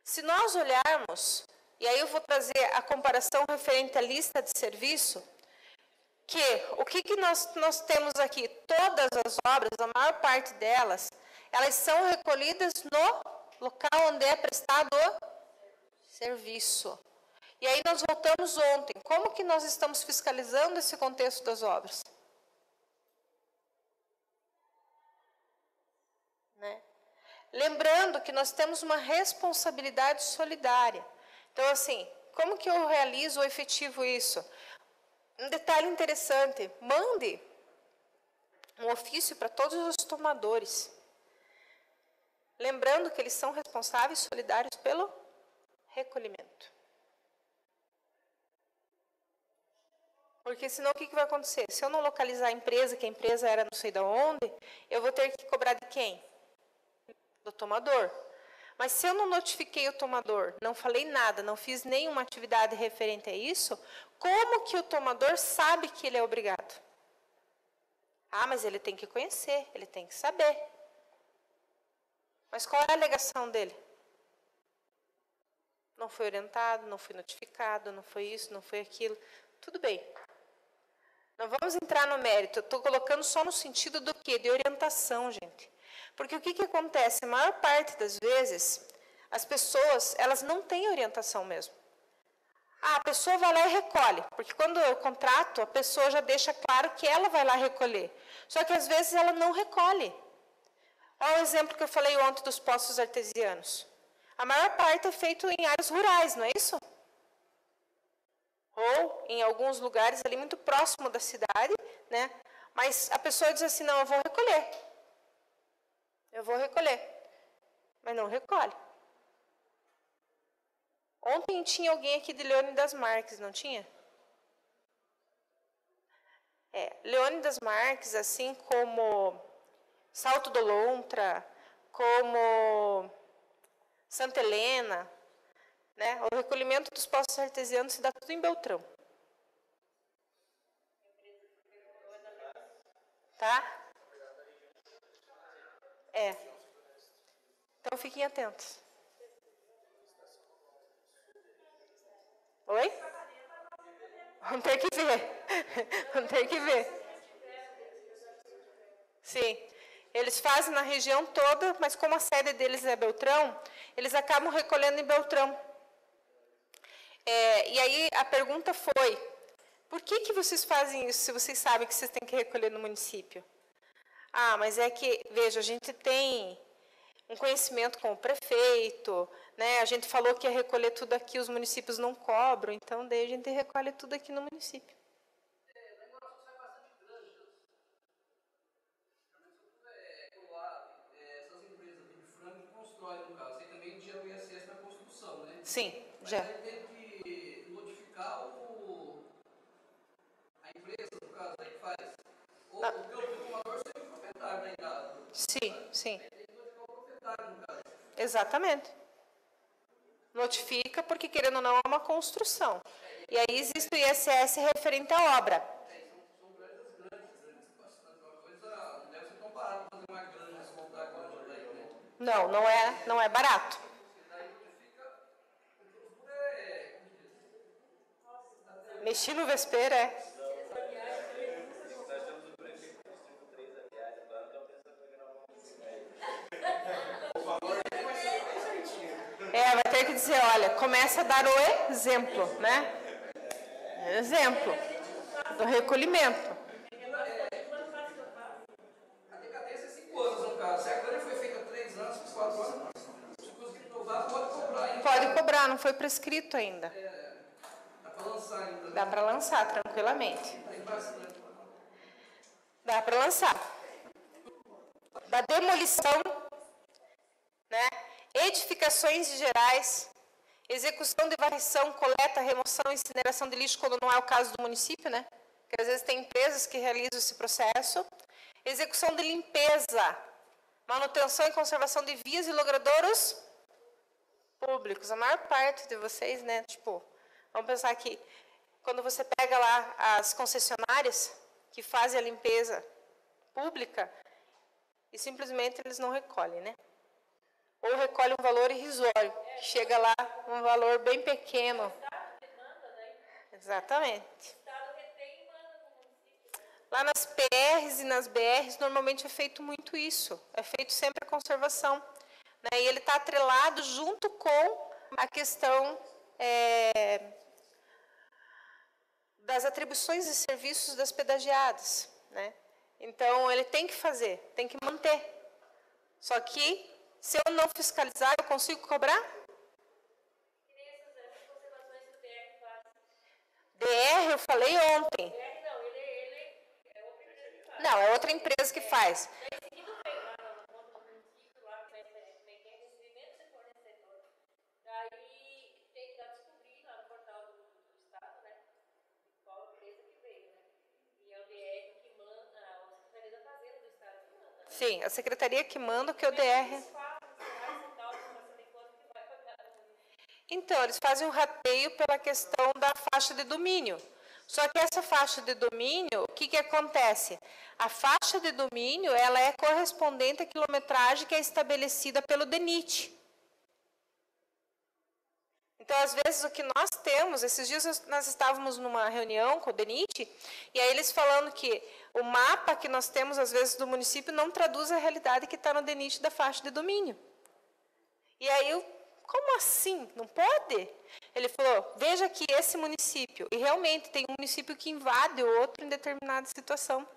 Se nós olharmos, e aí eu vou trazer a comparação referente à lista de serviço, o que nós temos aqui? Todas as obras, a maior parte delas, elas são recolhidas no local onde é prestado o serviço. E aí nós voltamos ontem. Como que nós estamos fiscalizando esse contexto das obras? Né? Lembrando que nós temos uma responsabilidade solidária. Então, assim, como que eu realizo ou efetivo isso? Um detalhe interessante, mande um ofício para todos os tomadores. Lembrando que eles são responsáveis solidários pelo recolhimento. Porque senão o que vai acontecer? Se eu não localizar a empresa, que a empresa era não sei de onde, eu vou ter que cobrar de quem? Do tomador. Mas se eu não notifiquei o tomador, não falei nada, não fiz nenhuma atividade referente a isso, como que o tomador sabe que ele é obrigado? Ah, mas ele tem que conhecer, ele tem que saber. Mas qual é a alegação dele? Não foi orientado, não foi notificado, não foi isso, não foi aquilo. Tudo bem. Não vamos entrar no mérito. Eu estou colocando só no sentido do quê? De orientação, gente. Porque o que acontece? A maior parte das vezes, as pessoas, elas não têm orientação mesmo. Ah, a pessoa vai lá e recolhe. Porque quando eu contrato, a pessoa já deixa claro que ela vai lá recolher. Só que às vezes ela não recolhe. Olha o exemplo que eu falei ontem dos poços artesianos. A maior parte é feito em áreas rurais, não é isso? Ou em alguns lugares ali muito próximo da cidade, né? Mas a pessoa diz assim, não, eu vou recolher. Eu vou recolher. Mas não recolhe. Ontem tinha alguém aqui de Leone das Marques, não tinha? Leone das Marques, assim como Salto do Lontra, como Santa Helena, né? O recolhimento dos poços artesianos se dá tudo em Beltrão. Tá? Então fiquem atentos. Oi? Vamos ter que ver. Vamos ter que ver. Sim. Eles fazem na região toda, mas como a sede deles é Beltrão, eles acabam recolhendo em Beltrão. E aí a pergunta foi, por que vocês fazem isso se vocês sabem que vocês têm que recolher no município? Ah, mas é que, veja, a gente tem um conhecimento com o prefeito, né? A gente falou que ia recolher tudo aqui, os municípios não cobram, então daí a gente recolhe tudo aqui no município. Sim, já. Mas aí tem que notificar a empresa, no caso, aí que faz. Ou o tomador seria o proprietário da idade. Sim, sim. Aí tem que notificar o proprietário, no caso. Exatamente. Notifica, porque querendo ou não é uma construção. E aí existe o ISS referente à obra. São grandes, bastante. Uma coisa, não deve ser tão barato fazer uma grande, desmontar a granja daí, né? Não é barato. Mexi no vespeiro, vai ter que dizer, olha, começa a dar o exemplo, né? Exemplo do recolhimento. A decadência é 5 anos, no caso. Se a granja foi feita há 3 anos, 4 anos, se conseguir provar, pode cobrar ainda. Pode cobrar, não foi prescrito ainda. Dá para lançar ainda. Dá para lançar tranquilamente. Dá para lançar. Da demolição, né? Edificações gerais, execução de varrição, coleta, remoção, incineração de lixo, quando não é o caso do município, né? Porque às vezes tem empresas que realizam esse processo. Execução de limpeza, manutenção e conservação de vias e logradouros públicos. A maior parte de vocês, né? Tipo, vamos pensar que quando você pega lá as concessionárias que fazem a limpeza pública e simplesmente eles não recolhem, né? Ou recolhe um valor irrisório, que chega lá um valor bem pequeno. Exatamente. Lá nas PRs e nas BRs, normalmente é feito muito isso. É feito sempre a conservação. Né? E ele está atrelado junto com a questão das atribuições e serviços das pedagiadas. Né? Então, ele tem que fazer, tem que manter. Só que, se eu não fiscalizar, eu consigo cobrar? DR, eu falei ontem. Não, é outra empresa que faz. Sim, a secretaria que manda que o DR... Então, eles fazem um rateio pela questão da faixa de domínio. Só que essa faixa de domínio, o que, que acontece? A faixa de domínio, ela é correspondente à quilometragem que é estabelecida pelo DENIT. Então, às vezes, o que nós temos, esses dias nós estávamos numa reunião com o DENIT, e aí eles falando que o mapa que nós temos, às vezes, do município, não traduz a realidade que está no DENIT da faixa de domínio. E aí eu... Como assim? Não pode? Ele falou, veja que esse município, e realmente tem um município que invade o outro em determinada situação,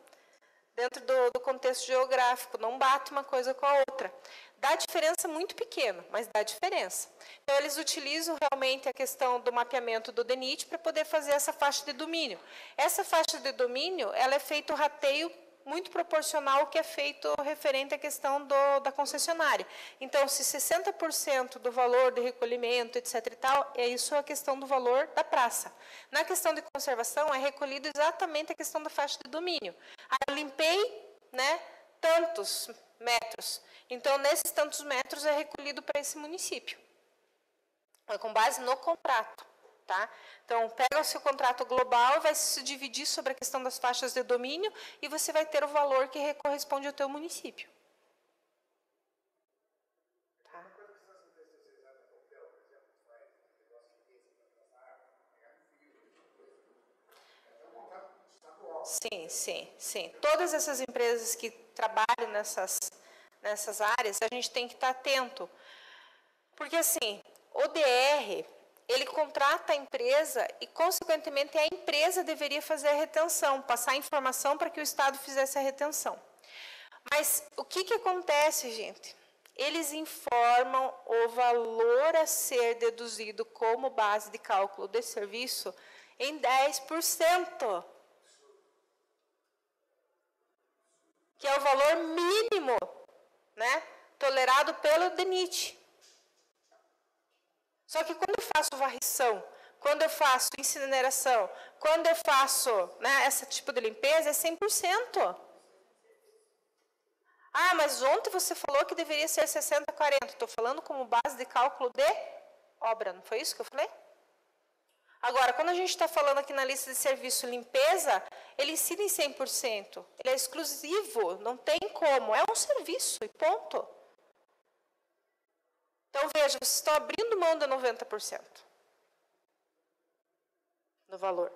dentro do contexto geográfico, não bate uma coisa com a outra. Dá diferença muito pequena, mas dá diferença. Então, eles utilizam realmente a questão do mapeamento do DENIT para poder fazer essa faixa de domínio. Essa faixa de domínio, ela é feito o rateio muito proporcional ao que é feito referente à questão da concessionária. Então, se 60% do valor de recolhimento, etc. e tal, é isso a questão do valor da praça. Na questão de conservação, é recolhido exatamente a questão da faixa de domínio. Eu limpei, né, tantos metros. Então, nesses tantos metros é recolhido para esse município. É com base no contrato. Tá? Então, pega o seu contrato global, vai se dividir sobre a questão das faixas de domínio e você vai ter o valor que corresponde ao teu município. Tá? Sim, sim, sim. Todas essas empresas que trabalham nessas áreas, a gente tem que estar atento. Porque, assim, o DR... ele contrata a empresa e, consequentemente, a empresa deveria fazer a retenção, passar a informação para que o Estado fizesse a retenção. Mas o que, que acontece, gente? Eles informam o valor a ser deduzido como base de cálculo de serviço em 10%, que é o valor mínimo, né, tolerado pelo DENIT. Só que quando eu faço varrição, quando eu faço incineração, quando eu faço, né, esse tipo de limpeza, é 100%. Ah, mas ontem você falou que deveria ser 60-40. Estou falando como base de cálculo de obra, não foi isso que eu falei? Agora, quando a gente está falando aqui na lista de serviço limpeza, ele incide em 100%. Ele é exclusivo, não tem como. É um serviço e ponto. Então, veja, vocês estão abrindo mão de 90% do valor.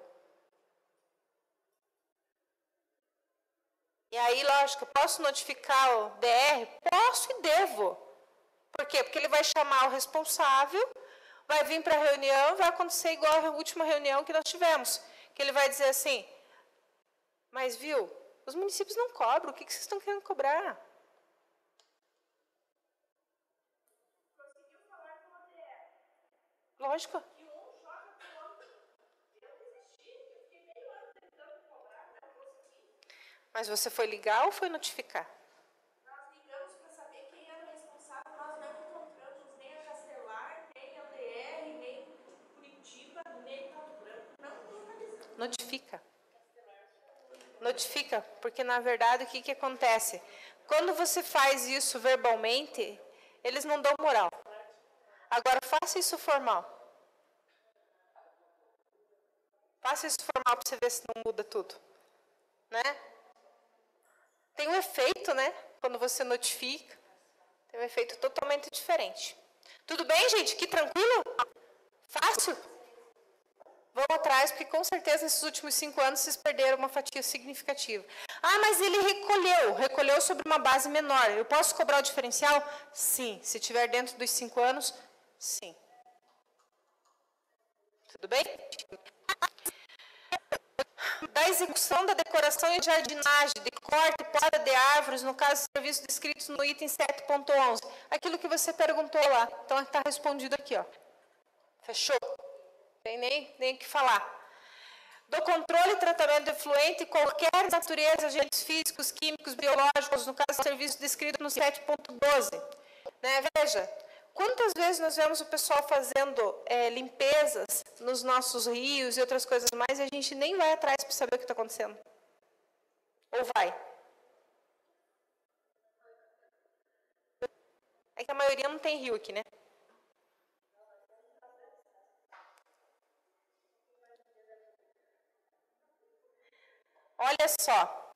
E aí, lógico, posso notificar o DR? Posso e devo. Por quê? Porque ele vai chamar o responsável, vai vir para a reunião, vai acontecer igual a última reunião que nós tivemos. Que ele vai dizer assim, mas viu, os municípios não cobram, o que vocês estão querendo cobrar? Lógico. Mas você foi ligar ou foi notificar? Nós ligamos para saber quem era o responsável, nós não encontramos nem a Castelar, nem a DR, nem Curitiba, nem Pato Branco. Não localizamos. Notifica. Notifica, porque na verdade o que, que acontece? Quando você faz isso verbalmente, eles não dão moral. Agora, faça isso formal. Faça isso formal para você ver se não muda tudo. Né? Tem um efeito, né? Quando você notifica. Tem um efeito totalmente diferente. Tudo bem, gente? Que tranquilo? Fácil? Vamos atrás, porque com certeza nesses últimos 5 anos vocês perderam uma fatia significativa. Ah, mas ele recolheu sobre uma base menor. Eu posso cobrar o diferencial? Sim. Se estiver dentro dos 5 anos, sim. Tudo bem? Da execução da decoração e jardinagem, de corte e poda de árvores, no caso de serviços descritos no item 7.11. Aquilo que você perguntou lá. Então, está respondido aqui, ó. Fechou? Tem nem o que falar. Do controle e tratamento de efluente, qualquer natureza, agentes físicos, químicos, biológicos, no caso de serviço descrito no 7.12. Né? Veja, quantas vezes nós vemos o pessoal fazendo limpezas nos nossos rios e outras coisas mais e a gente nem vai atrás para saber o que está acontecendo? Ou vai? maioria não tem rio aqui, né? Olha só.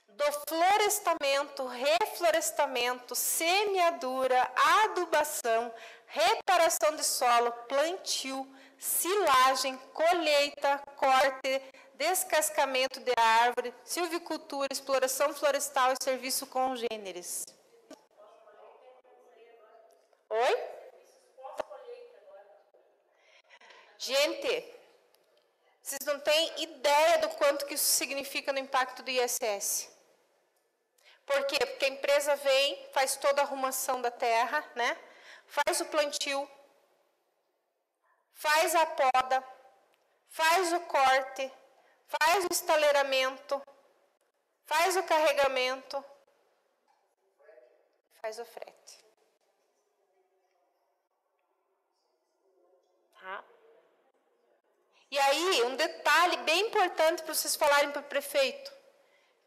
Do florestamento, reflorestamento, semeadura, adubação, reparação de solo, plantio, silagem, colheita, corte, descascamento de árvore, silvicultura, exploração florestal e serviço congêneres. Oi? Gente, vocês não têm ideia do quanto que isso significa no impacto do ISS. Por quê? Porque a empresa vem, faz toda a arrumação da terra, né? Faz o plantio, faz a poda, faz o corte, faz o estaleiramento, faz o carregamento, faz o frete. Tá? E aí, um detalhe bem importante para vocês falarem para o prefeito,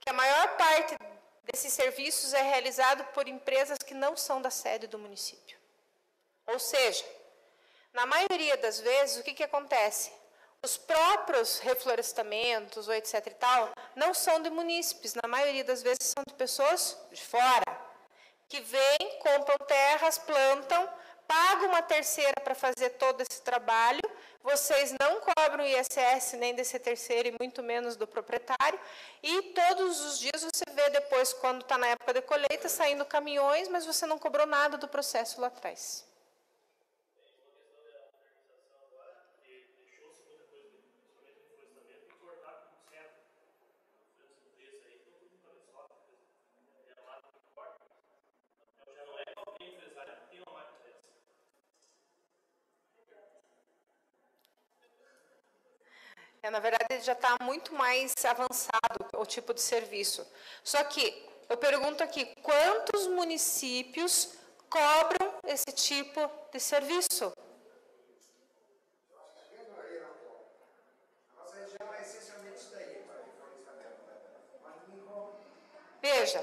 que a maior parte desses serviços é realizado por empresas que não são da sede do município. Ou seja, na maioria das vezes, o que acontece? Os próprios reflorestamentos, ou etc e tal, não são de munícipes, na maioria das vezes são de pessoas de fora, que vêm, compram terras, plantam, pagam uma terceira para fazer todo esse trabalho, vocês não cobram ISS nem desse terceiro e muito menos do proprietário, e todos os dias você vê depois, quando está na época de colheita, saindo caminhões, mas você não cobrou nada do processo lá atrás. Na verdade, ele já está muito mais avançado o tipo de serviço. Só que, eu pergunto aqui, quantos municípios cobram esse tipo de serviço? Veja,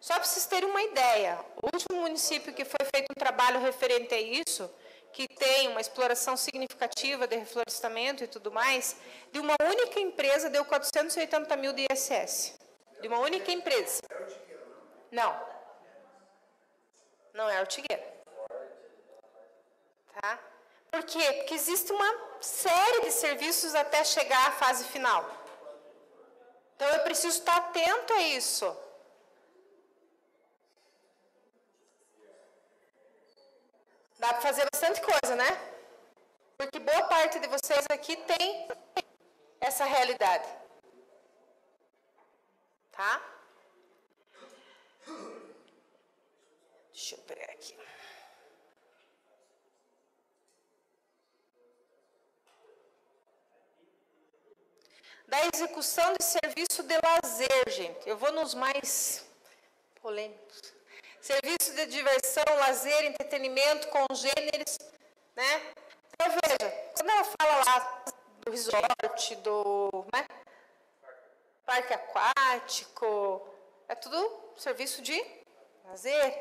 só para vocês terem uma ideia, o último município que foi feito um trabalho referente a isso, que tem uma exploração significativa de reflorestamento e tudo mais, de uma única empresa deu 480 mil de ISS. De uma única empresa. Não. Não é Ortigueira. Tá? Por quê? Porque existe uma série de serviços até chegar à fase final. Então, eu preciso estar atento a isso. Dá para fazer bastante coisa, né? Porque boa parte de vocês aqui tem essa realidade. Tá? Deixa eu pegar aqui. Da execução de serviço de lazer, gente. Eu vou nos mais polêmicos. Serviço de diversão, lazer, entretenimento, congêneres, né? Então, veja, quando ela fala lá do resort, né? Parque aquático, é tudo serviço de lazer.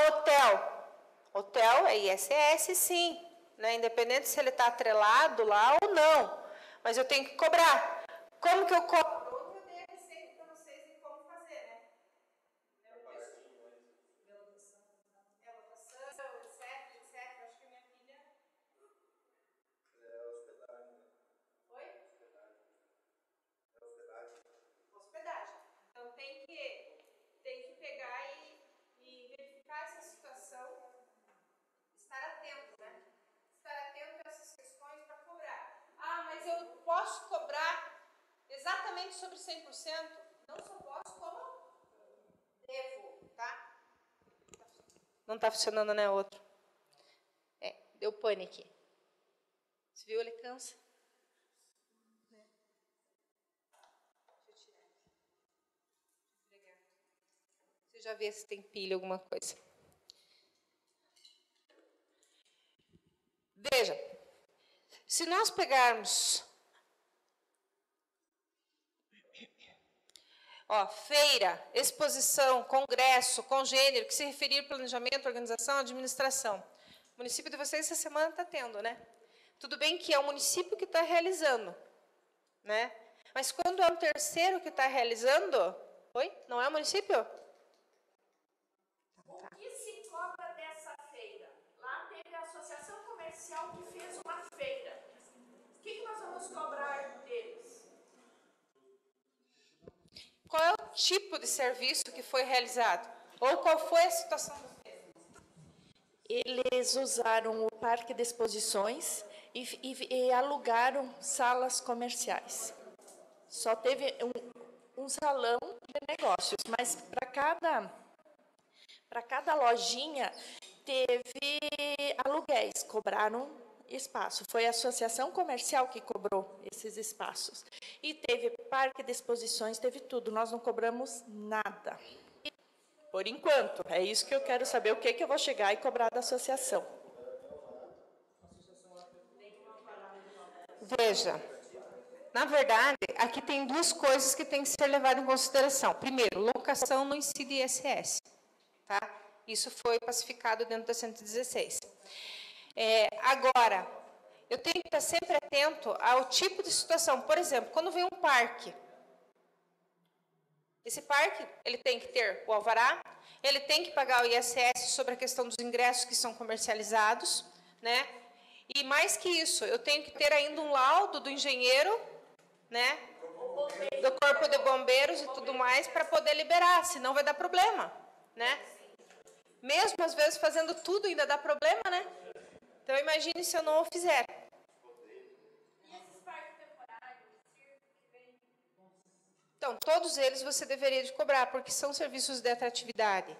Hotel. Hotel é ISS, sim, né? Independente se ele está atrelado lá ou não. Mas eu tenho que cobrar. Como que eu cobro? Eu dei a receita para vocês de como fazer, né? Lotação, etc. Acho que a minha filha... Oi? Hospedagem. Então tem que pegar e verificar essa situação, estar atento, né? Estar atento a essas questões para cobrar. Mas eu posso cobrar exatamente sobre 100%? Não só posso, como devo, tá? Não está funcionando, né, outro? Deu pane aqui. Você viu, ele cansa? Deixa eu tirar aqui. Você já vê se tem pilha, alguma coisa. Veja, se nós pegarmos... Ó, feira, exposição, congresso, congênero, que se referir ao planejamento, organização, administração. O município de vocês essa semana está tendo, né? Tudo bem que é o município que está realizando, né? Mas quando é um terceiro que está realizando, oi? Não é o município? O que se cobra dessa feira? Lá teve a associação comercial que fez uma feira. O que nós vamos cobrar deles? Qual é o tipo de serviço que foi realizado? Ou qual foi a situação do mesmo? Eles usaram o parque de exposições e alugaram salas comerciais. Só teve um salão de negócios, mas para cada lojinha teve aluguéis, cobraram espaço. Foi a associação comercial que cobrou esses espaços. E teve parque de exposições, teve tudo. Nós não cobramos nada. Por enquanto, é isso que eu quero saber, o que eu vou chegar e cobrar da associação. Veja, na verdade, aqui tem duas coisas que têm que ser levadas em consideração. Primeiro, locação não incide ISS. Tá? Isso foi pacificado dentro da 116. Agora, eu tenho que estar sempre atento ao tipo de situação. Por exemplo, quando vem um parque, esse parque ele tem que ter o alvará, ele tem que pagar o ISS sobre a questão dos ingressos que são comercializados, né? E mais que isso, eu tenho que ter ainda um laudo do engenheiro, né? Do corpo de bombeiros e tudo mais para poder liberar, senão vai dar problema, né? Mesmo às vezes fazendo tudo ainda dá problema, né? Então imagine se eu não o fizer. E esses parques temporários, circo que vem? Então, todos eles você deveria de cobrar, porque são serviços de atratividade.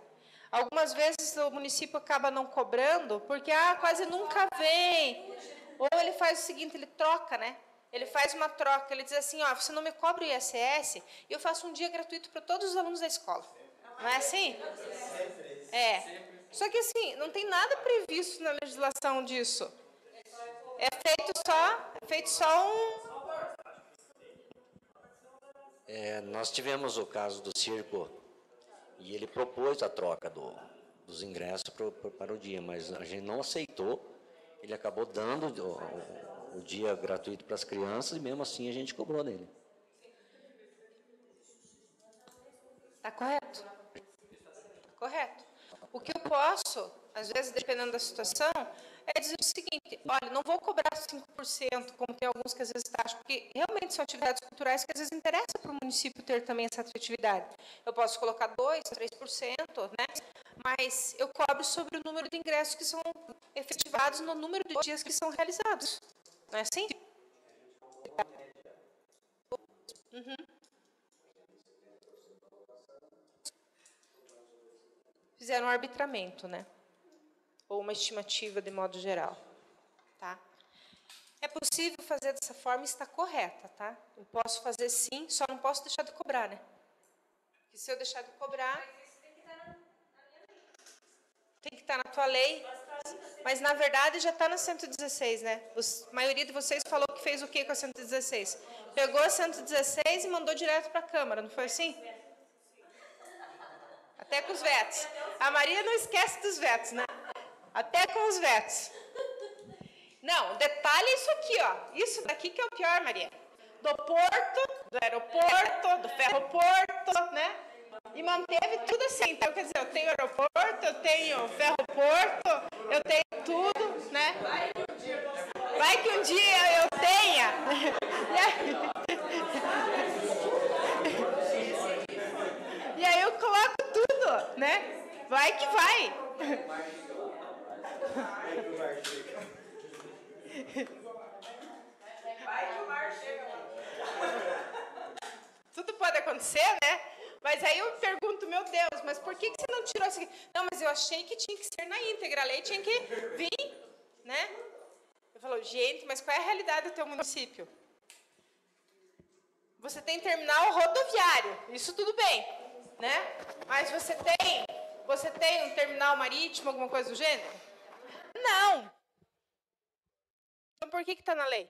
Algumas vezes o município acaba não cobrando, porque quase nunca vem. Ou ele faz o seguinte, ele troca, né? Ele faz uma troca, ele diz assim, ó, você não me cobra o ISS, e eu faço um dia gratuito para todos os alunos da escola. Não é assim? Só que assim, não tem nada previsto na legislação disso. É feito só um... Nós tivemos o caso do circo e ele propôs a troca dos ingressos para o dia, mas a gente não aceitou. Ele acabou dando o dia gratuito para as crianças e mesmo assim a gente cobrou dele. Está correto? Tá correto. O que eu posso, às vezes, dependendo da situação, é dizer o seguinte, olha, não vou cobrar 5%, como tem alguns que às vezes taxam, porque realmente são atividades culturais que às vezes interessa para o município ter também essa atratividade. Eu posso colocar 2%, 3%, né? Mas eu cobro sobre o número de ingressos que são efetivados no número de dias que são realizados. Não é assim? Uhum. Fizeram um arbitramento, né? Ou uma estimativa de modo geral, tá? É possível fazer dessa forma e está correta, tá? Eu posso fazer sim, só não posso deixar de cobrar, né? Porque se eu deixar de cobrar... Tem que estar na tua lei, mas na verdade já está na 116, né? A maioria de vocês falou que fez o que com a 116? Pegou a 116 e mandou direto para a Câmara, não foi assim? Até com os vetos. A Maria não esquece dos vetos, né? Até com os vetos. Não, o detalhe é isso aqui, ó. Isso daqui que é o pior, Maria. Do porto, do aeroporto, do ferroporto, né? E manteve tudo assim. Então, quer dizer, eu tenho aeroporto, eu tenho ferroporto, eu tenho tudo, né? Vai que um dia eu tenha. E aí eu coloco tudo, né? Vai que vai. Vai que o mar chega lá. Tudo pode acontecer, né? Mas aí eu pergunto, meu Deus, mas por que você não tirou isso aqui? Não, mas eu achei que tinha que ser na íntegra, a lei tinha que vir, né? Eu falo, gente, mas qual é a realidade do teu município? Você tem terminal rodoviário, isso tudo bem, né? Mas você tem um terminal marítimo, alguma coisa do gênero? Não. Então por que está na lei?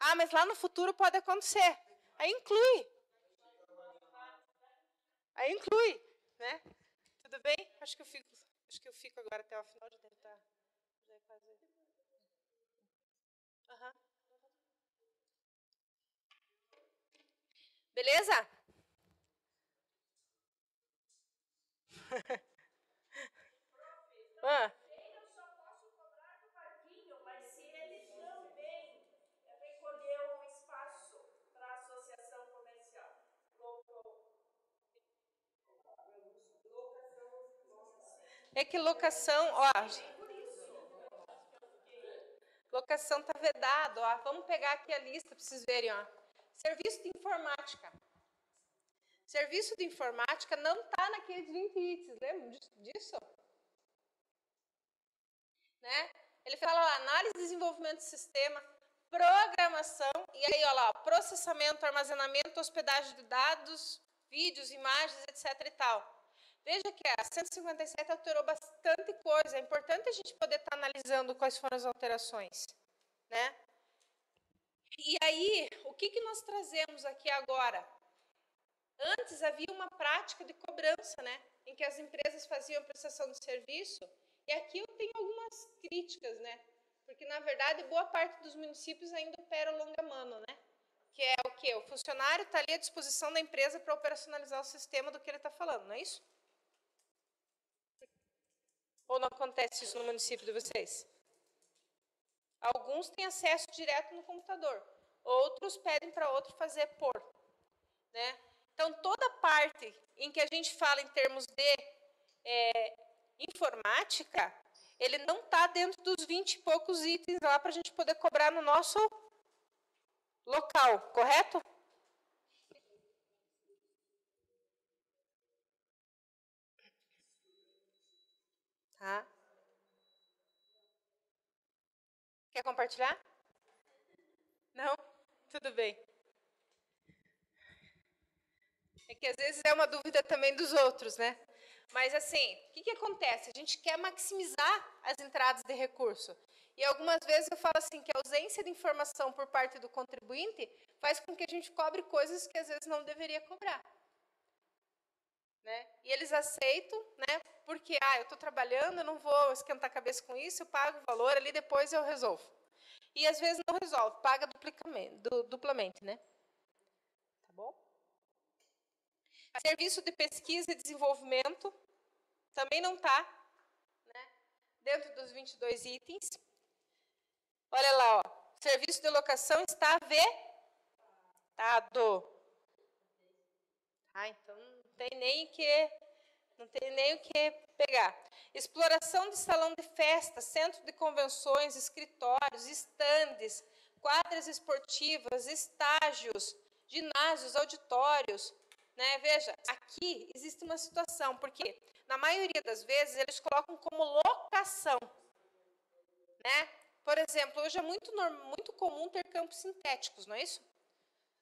Ah, mas lá no futuro pode acontecer. Aí inclui. Aí inclui, né? Tudo bem? Acho que eu fico agora até o final de tentar. Já fazer. Uhum. Beleza? Ah. Eu só posso cobrar do parquinho, mas se ele também recolheu um espaço para a associação comercial. É que locação, ó. Locação está vedado, ó. Vamos pegar aqui a lista para vocês verem, ó. Serviço de informática. Serviço de informática não está naqueles 20 itens, lembram disso? Né? Ele fala lá, análise e desenvolvimento de sistema, programação, e aí, ó lá, processamento, armazenamento, hospedagem de dados, vídeos, imagens, etc. e tal. Veja que a 157 alterou bastante coisa. É importante a gente poder estar analisando quais foram as alterações, né? E aí, o que nós trazemos aqui agora? Antes havia uma prática de cobrança, né? Em que as empresas faziam prestação de serviço. E aqui eu tenho algumas críticas, né? Porque, na verdade, boa parte dos municípios ainda opera o longa-mano, né? Que é o quê? O funcionário está ali à disposição da empresa para operacionalizar o sistema do que ele está falando, não é isso? Ou não acontece isso no município de vocês? Alguns têm acesso direto no computador. Outros pedem para outro fazer por. Né? Então, toda parte em que a gente fala em termos de informática, ele não está dentro dos 20 e poucos itens lá para a gente poder cobrar no nosso local, correto? Tá. Quer compartilhar? Não? Tudo bem. É que às vezes é uma dúvida também dos outros, né? Mas assim, o que acontece? A gente quer maximizar as entradas de recurso. E algumas vezes eu falo assim, que a ausência de informação por parte do contribuinte faz com que a gente cobre coisas que às vezes não deveria cobrar. Né? E eles aceitam, né? Porque, eu estou trabalhando, eu não vou esquentar a cabeça com isso, eu pago o valor ali, depois eu resolvo. E às vezes não resolve, paga duplamente, né? Tá bom? Serviço de pesquisa e desenvolvimento também não está, né, dentro dos 22 itens. Olha lá, ó, serviço de locação está vetado. Então não tem nem o que pegar. Exploração de salão de festa, centro de convenções, escritórios, estandes, quadras esportivas, estágios, ginásios, auditórios. Né? Veja, aqui existe uma situação, porque na maioria das vezes eles colocam como locação. Né? Por exemplo, hoje é muito comum ter campos sintéticos, não é isso?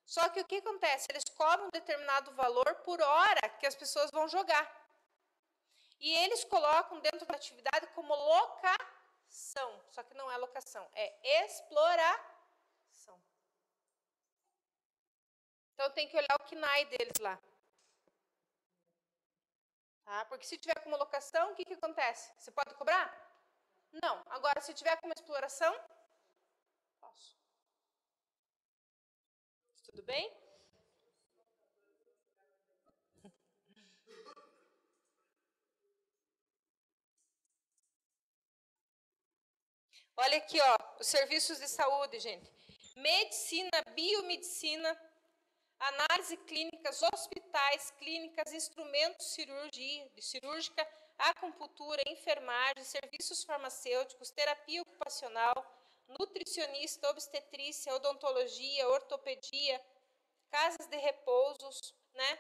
Só que o que acontece? Eles cobram um determinado valor por hora que as pessoas vão jogar. E eles colocam dentro da atividade como locação. Só que não é locação, é exploração. Então tem que olhar o KNAI deles lá. Tá? Porque se tiver como locação, o que acontece? Você pode cobrar? Não. Agora, se tiver como exploração, posso. Tudo bem? Olha aqui, ó, os serviços de saúde, gente. Medicina, biomedicina, análise clínicas, hospitais, clínicas, instrumentos cirúrgica, acupuntura, enfermagem, serviços farmacêuticos, terapia ocupacional, nutricionista, obstetrícia, odontologia, ortopedia, casas de repousos, né?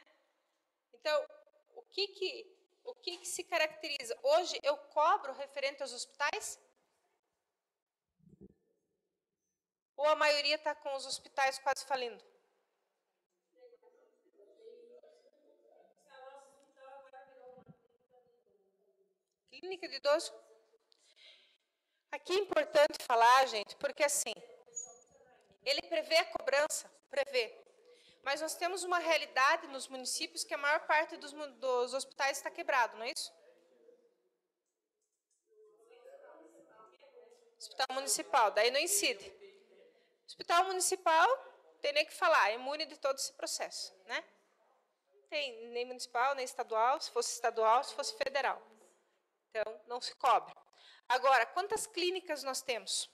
Então, o que se caracteriza? Hoje eu cobro referente aos hospitais? Ou a maioria está com os hospitais quase falindo? Clínica de idoso? Aqui é importante falar, gente, porque assim, ele prevê a cobrança? Prevê. Mas nós temos uma realidade nos municípios que a maior parte dos hospitais está quebrado, não é isso? Hospital municipal, daí não incide. Hospital municipal, tem nem que falar, é imune de todo esse processo, né? Não tem nem municipal, nem estadual, se fosse estadual, se fosse federal. Então, não se cobre. Agora, quantas clínicas nós temos?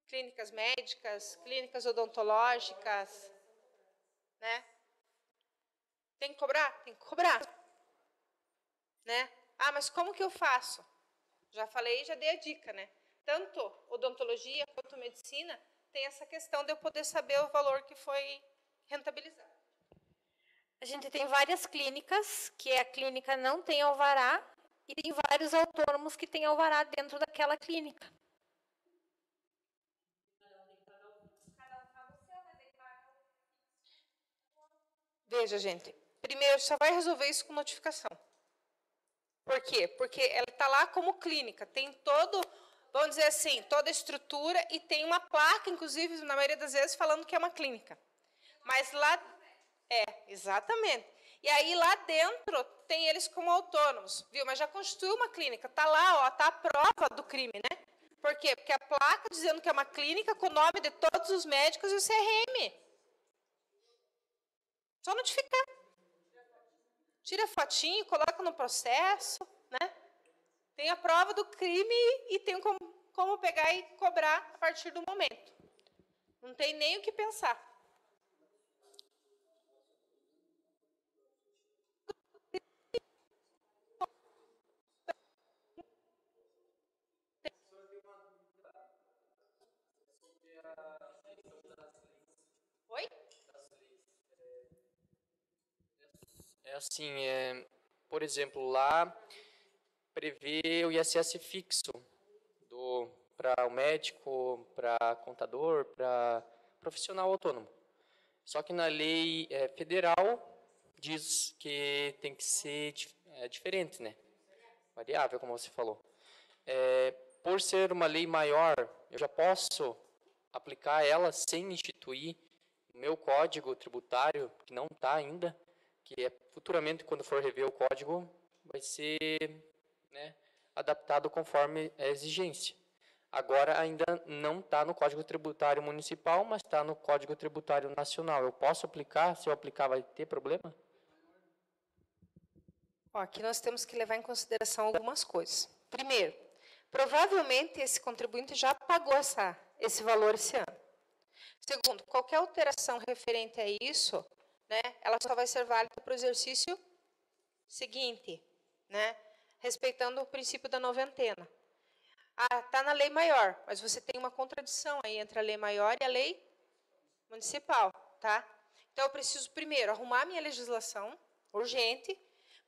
Clínicas médicas, clínicas odontológicas, né? Tem que cobrar? Tem que cobrar. Né? Ah, mas como que eu faço? Já falei, já dei a dica, né? Tanto odontologia quanto medicina tem essa questão de eu poder saber o valor que foi rentabilizado. A gente tem várias clínicas, que a clínica não tem alvará, e tem vários autônomos que têm alvará dentro daquela clínica. Veja, gente, primeiro só vai resolver isso com notificação. Por quê? Porque ela está lá como clínica, tem todo, vamos dizer assim, toda a estrutura e tem uma placa, inclusive, na maioria das vezes, falando que é uma clínica. Mas lá, exatamente. E aí lá dentro tem eles como autônomos, viu? Mas já constituiu uma clínica, está lá, ó, está a prova do crime, né? Por quê? Porque a placa dizendo que é uma clínica com o nome de todos os médicos e o CRM. Só notificar. Tira a fotinho, coloca no processo, né? Tem a prova do crime e tem como pegar e cobrar a partir do momento. Não tem nem o que pensar. Oi? É assim, por exemplo, lá prevê o ISS fixo para o médico, para contador, para profissional autônomo. Só que na lei federal diz que tem que ser diferente, né? Variável, como você falou. Por ser uma lei maior, eu já posso aplicar ela sem instituir o meu código tributário, que não está ainda, que futuramente, quando for rever o código, vai ser, né, adaptado conforme a exigência. Agora, ainda não está no Código Tributário Municipal, mas está no Código Tributário Nacional. Eu posso aplicar? Se eu aplicar, vai ter problema? Ó, aqui nós temos que levar em consideração algumas coisas. Primeiro, provavelmente esse contribuinte já pagou esse valor esse ano. Segundo, qualquer alteração referente a isso, né, ela só vai ser válida para o exercício seguinte, né, respeitando o princípio da noventena. Ah, está na lei maior, mas você tem uma contradição aí entre a lei maior e a lei municipal, tá? Então, eu preciso, primeiro, arrumar minha legislação, urgente,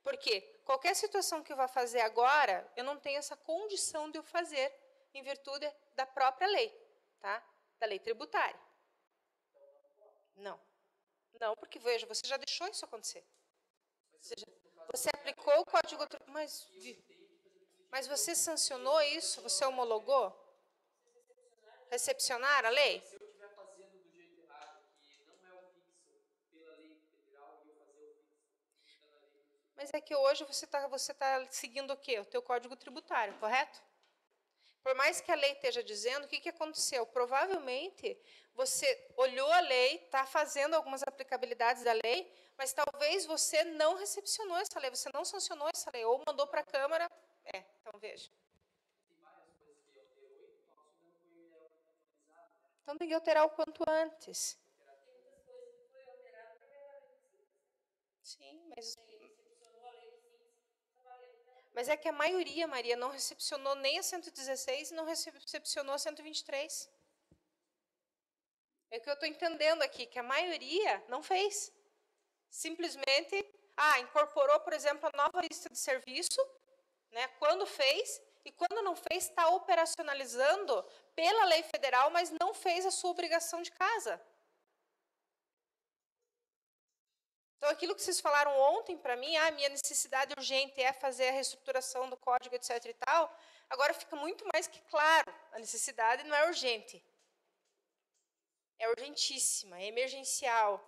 porque qualquer situação que eu vá fazer agora, eu não tenho essa condição de eu fazer, em virtude da própria lei, tá? Da lei tributária. Não. Não, porque, veja, você já deixou isso acontecer. Você aplicou o código... Mas você sancionou isso? Você homologou? Recepcionar a lei? Se eu estiver fazendo do jeito errado, que não é o fixo pela lei federal, e eu fazer o fixo pela lei municipal. Mas é que hoje você tá seguindo o quê? O teu código tributário, correto? Por mais que a lei esteja dizendo, o que aconteceu? Provavelmente você olhou a lei, está fazendo algumas aplicabilidades da lei, mas talvez você não recepcionou essa lei, você não sancionou essa lei, ou mandou para a Câmara. Então veja. Tem várias coisas que alterou e o nosso não foi atualizado. Então tem que alterar o quanto antes. Tem muitas coisas que foi alterado para a lei do Simples. Sim, mas... Recepcionou a lei do Simples. Mas é que a maioria, Maria, não recepcionou nem a 116 e não recepcionou a 123. É o que eu estou entendendo aqui, que a maioria não fez. Simplesmente, incorporou, por exemplo, a nova lista de serviço, né, quando fez, e quando não fez, está operacionalizando pela lei federal, mas não fez a sua obrigação de casa. Então, aquilo que vocês falaram ontem para mim, minha necessidade urgente é fazer a reestruturação do código, etc. e tal, agora fica muito mais que claro, a necessidade não é urgente. é urgentíssima, é emergencial,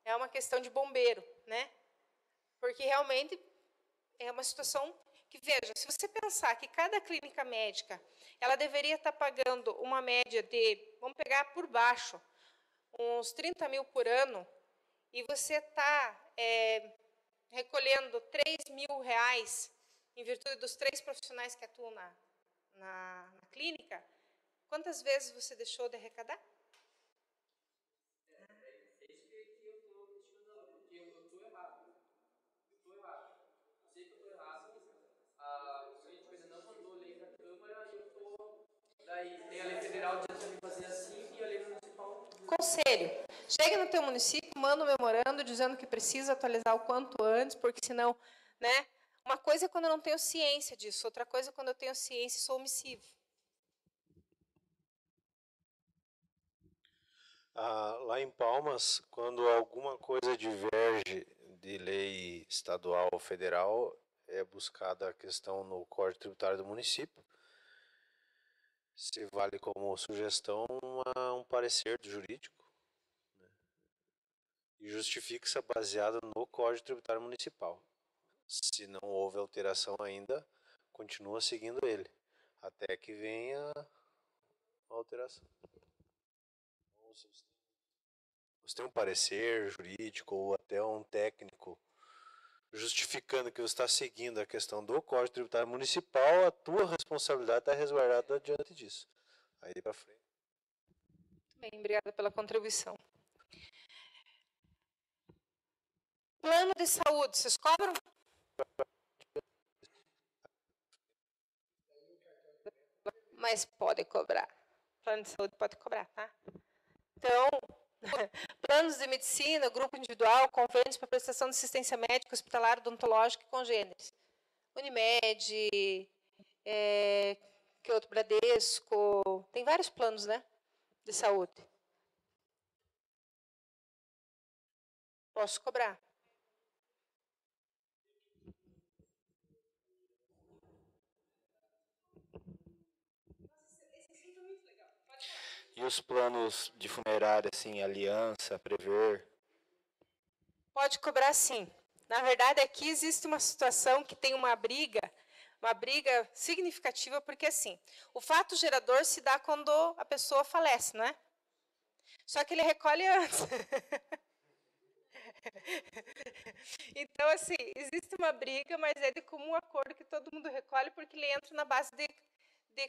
é uma questão de bombeiro, né? Porque realmente é uma situação que, veja, se você pensar que cada clínica médica, ela deveria estar pagando uma média de, vamos pegar por baixo, uns 30 mil por ano, e você está recolhendo 3 mil reais, em virtude dos 3 profissionais que atuam na clínica, quantas vezes você deixou de arrecadar? É isso que eu estou questionando, porque eu estou errado. Eu estou errado. Eu sei que eu estou errado. O político ainda não mandou a lei para a Câmara e eu estou. Daí tem a lei federal dizendo para fazer assim e a lei municipal. Conselho, chegue no teu município, manda um memorando dizendo que precisa atualizar o quanto antes, porque senão, né? Uma coisa é quando eu não tenho ciência disso, outra coisa é quando eu tenho ciência e sou omissivo. Lá em Palmas, quando alguma coisa diverge de lei estadual ou federal, é buscada a questão no Código Tributário do município. Se vale como sugestão um parecer do jurídico, né? E justifica-se baseado no Código Tributário Municipal. Se não houve alteração ainda, continua seguindo ele, até que venha a alteração. Você tem um parecer jurídico ou até um técnico justificando que você está seguindo a questão do Código Tributário Municipal, a tua responsabilidade está resguardada diante disso. Aí para frente. Bem, obrigada pela contribuição. Plano de saúde, vocês cobram? Mas pode cobrar. Plano de saúde pode cobrar, tá? Então, planos de medicina, grupo individual, convênios para prestação de assistência médica, hospitalar, odontológica e congêneres. Unimed, que outro, Bradesco, tem vários planos, né, de saúde. Posso cobrar. E os planos de funerária, assim, aliança, prever? Pode cobrar sim. Na verdade, aqui existe uma situação que tem uma briga significativa, porque assim, o fato gerador se dá quando a pessoa falece, não é? Só que ele recolhe antes. Então, assim, existe uma briga, mas é de comum acordo que todo mundo recolhe, porque ele entra na base de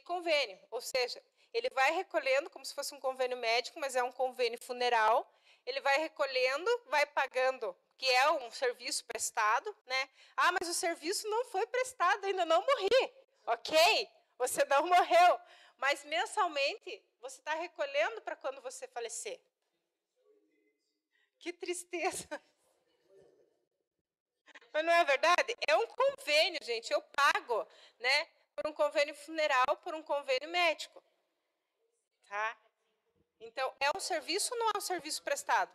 convênio. Ou seja, ele vai recolhendo como se fosse um convênio médico, mas é um convênio funeral. Ele vai recolhendo, vai pagando, que é um serviço prestado, né? Ah, mas o serviço não foi prestado, ainda não morri. Ok, você não morreu. Mas mensalmente, você está recolhendo para quando você falecer. Que tristeza. Mas não é verdade? É um convênio, gente. Eu pago, né, por um convênio funeral, por um convênio médico. Tá? Então, é um serviço ou não é um serviço prestado?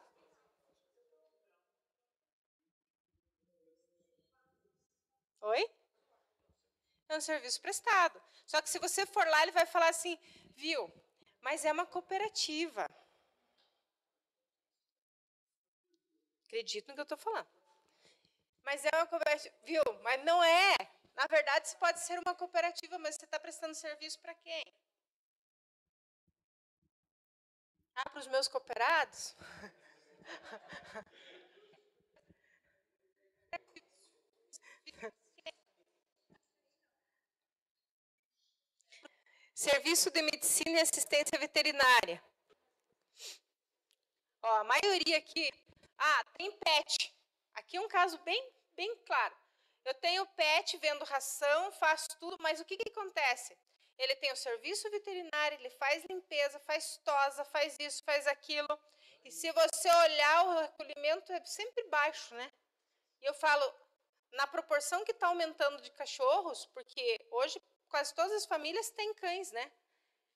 Oi? É um serviço prestado. Só que se você for lá, ele vai falar assim, viu, mas é uma cooperativa. Acredito no que eu estou falando. Mas é uma cooperativa, viu? Mas não é. Na verdade, isso pode ser uma cooperativa, mas você está prestando serviço para quem? Ah, para os meus cooperados? Serviço de medicina e assistência veterinária. Ó, a maioria aqui, tem pet. Aqui é um caso bem claro. Eu tenho pet, vendo ração, faço tudo, mas o que acontece? Ele tem o serviço veterinário, ele faz limpeza, faz tosa, faz isso, faz aquilo. E se você olhar, o recolhimento é sempre baixo, né? E eu falo, na proporção que está aumentando de cachorros, porque hoje quase todas as famílias têm cães, né?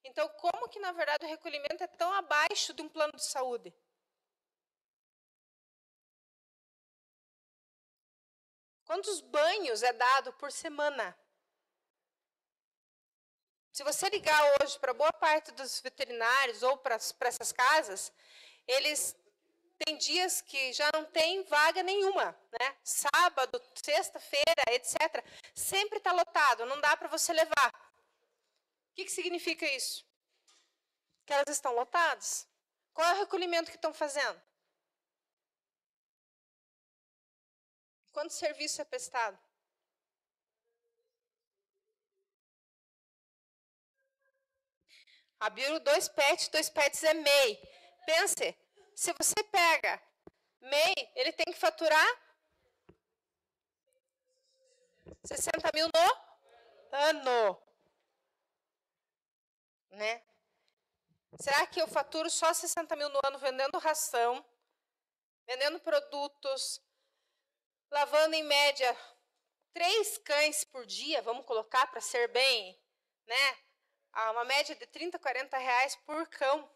Então, como que, na verdade, o recolhimento é tão abaixo de um plano de saúde? Quantos banhos é dado por semana? Se você ligar hoje para boa parte dos veterinários ou para essas casas, eles têm dias que já não tem vaga nenhuma, né? Sábado, sexta-feira, etc. Sempre está lotado, não dá para você levar. O que significa isso? Que elas estão lotadas. Qual é o recolhimento que estão fazendo? Quanto serviço é prestado? Abriram 2 pets é MEI. Pense, se você pega MEI, ele tem que faturar 60 mil no ano. Né? Será que eu faturo só 60 mil no ano vendendo ração, vendendo produtos, lavando em média 3 cães por dia, vamos colocar para ser bem, né? Uma média de 30, 40 reais por cão.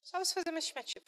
Só você fazer uma estimativa.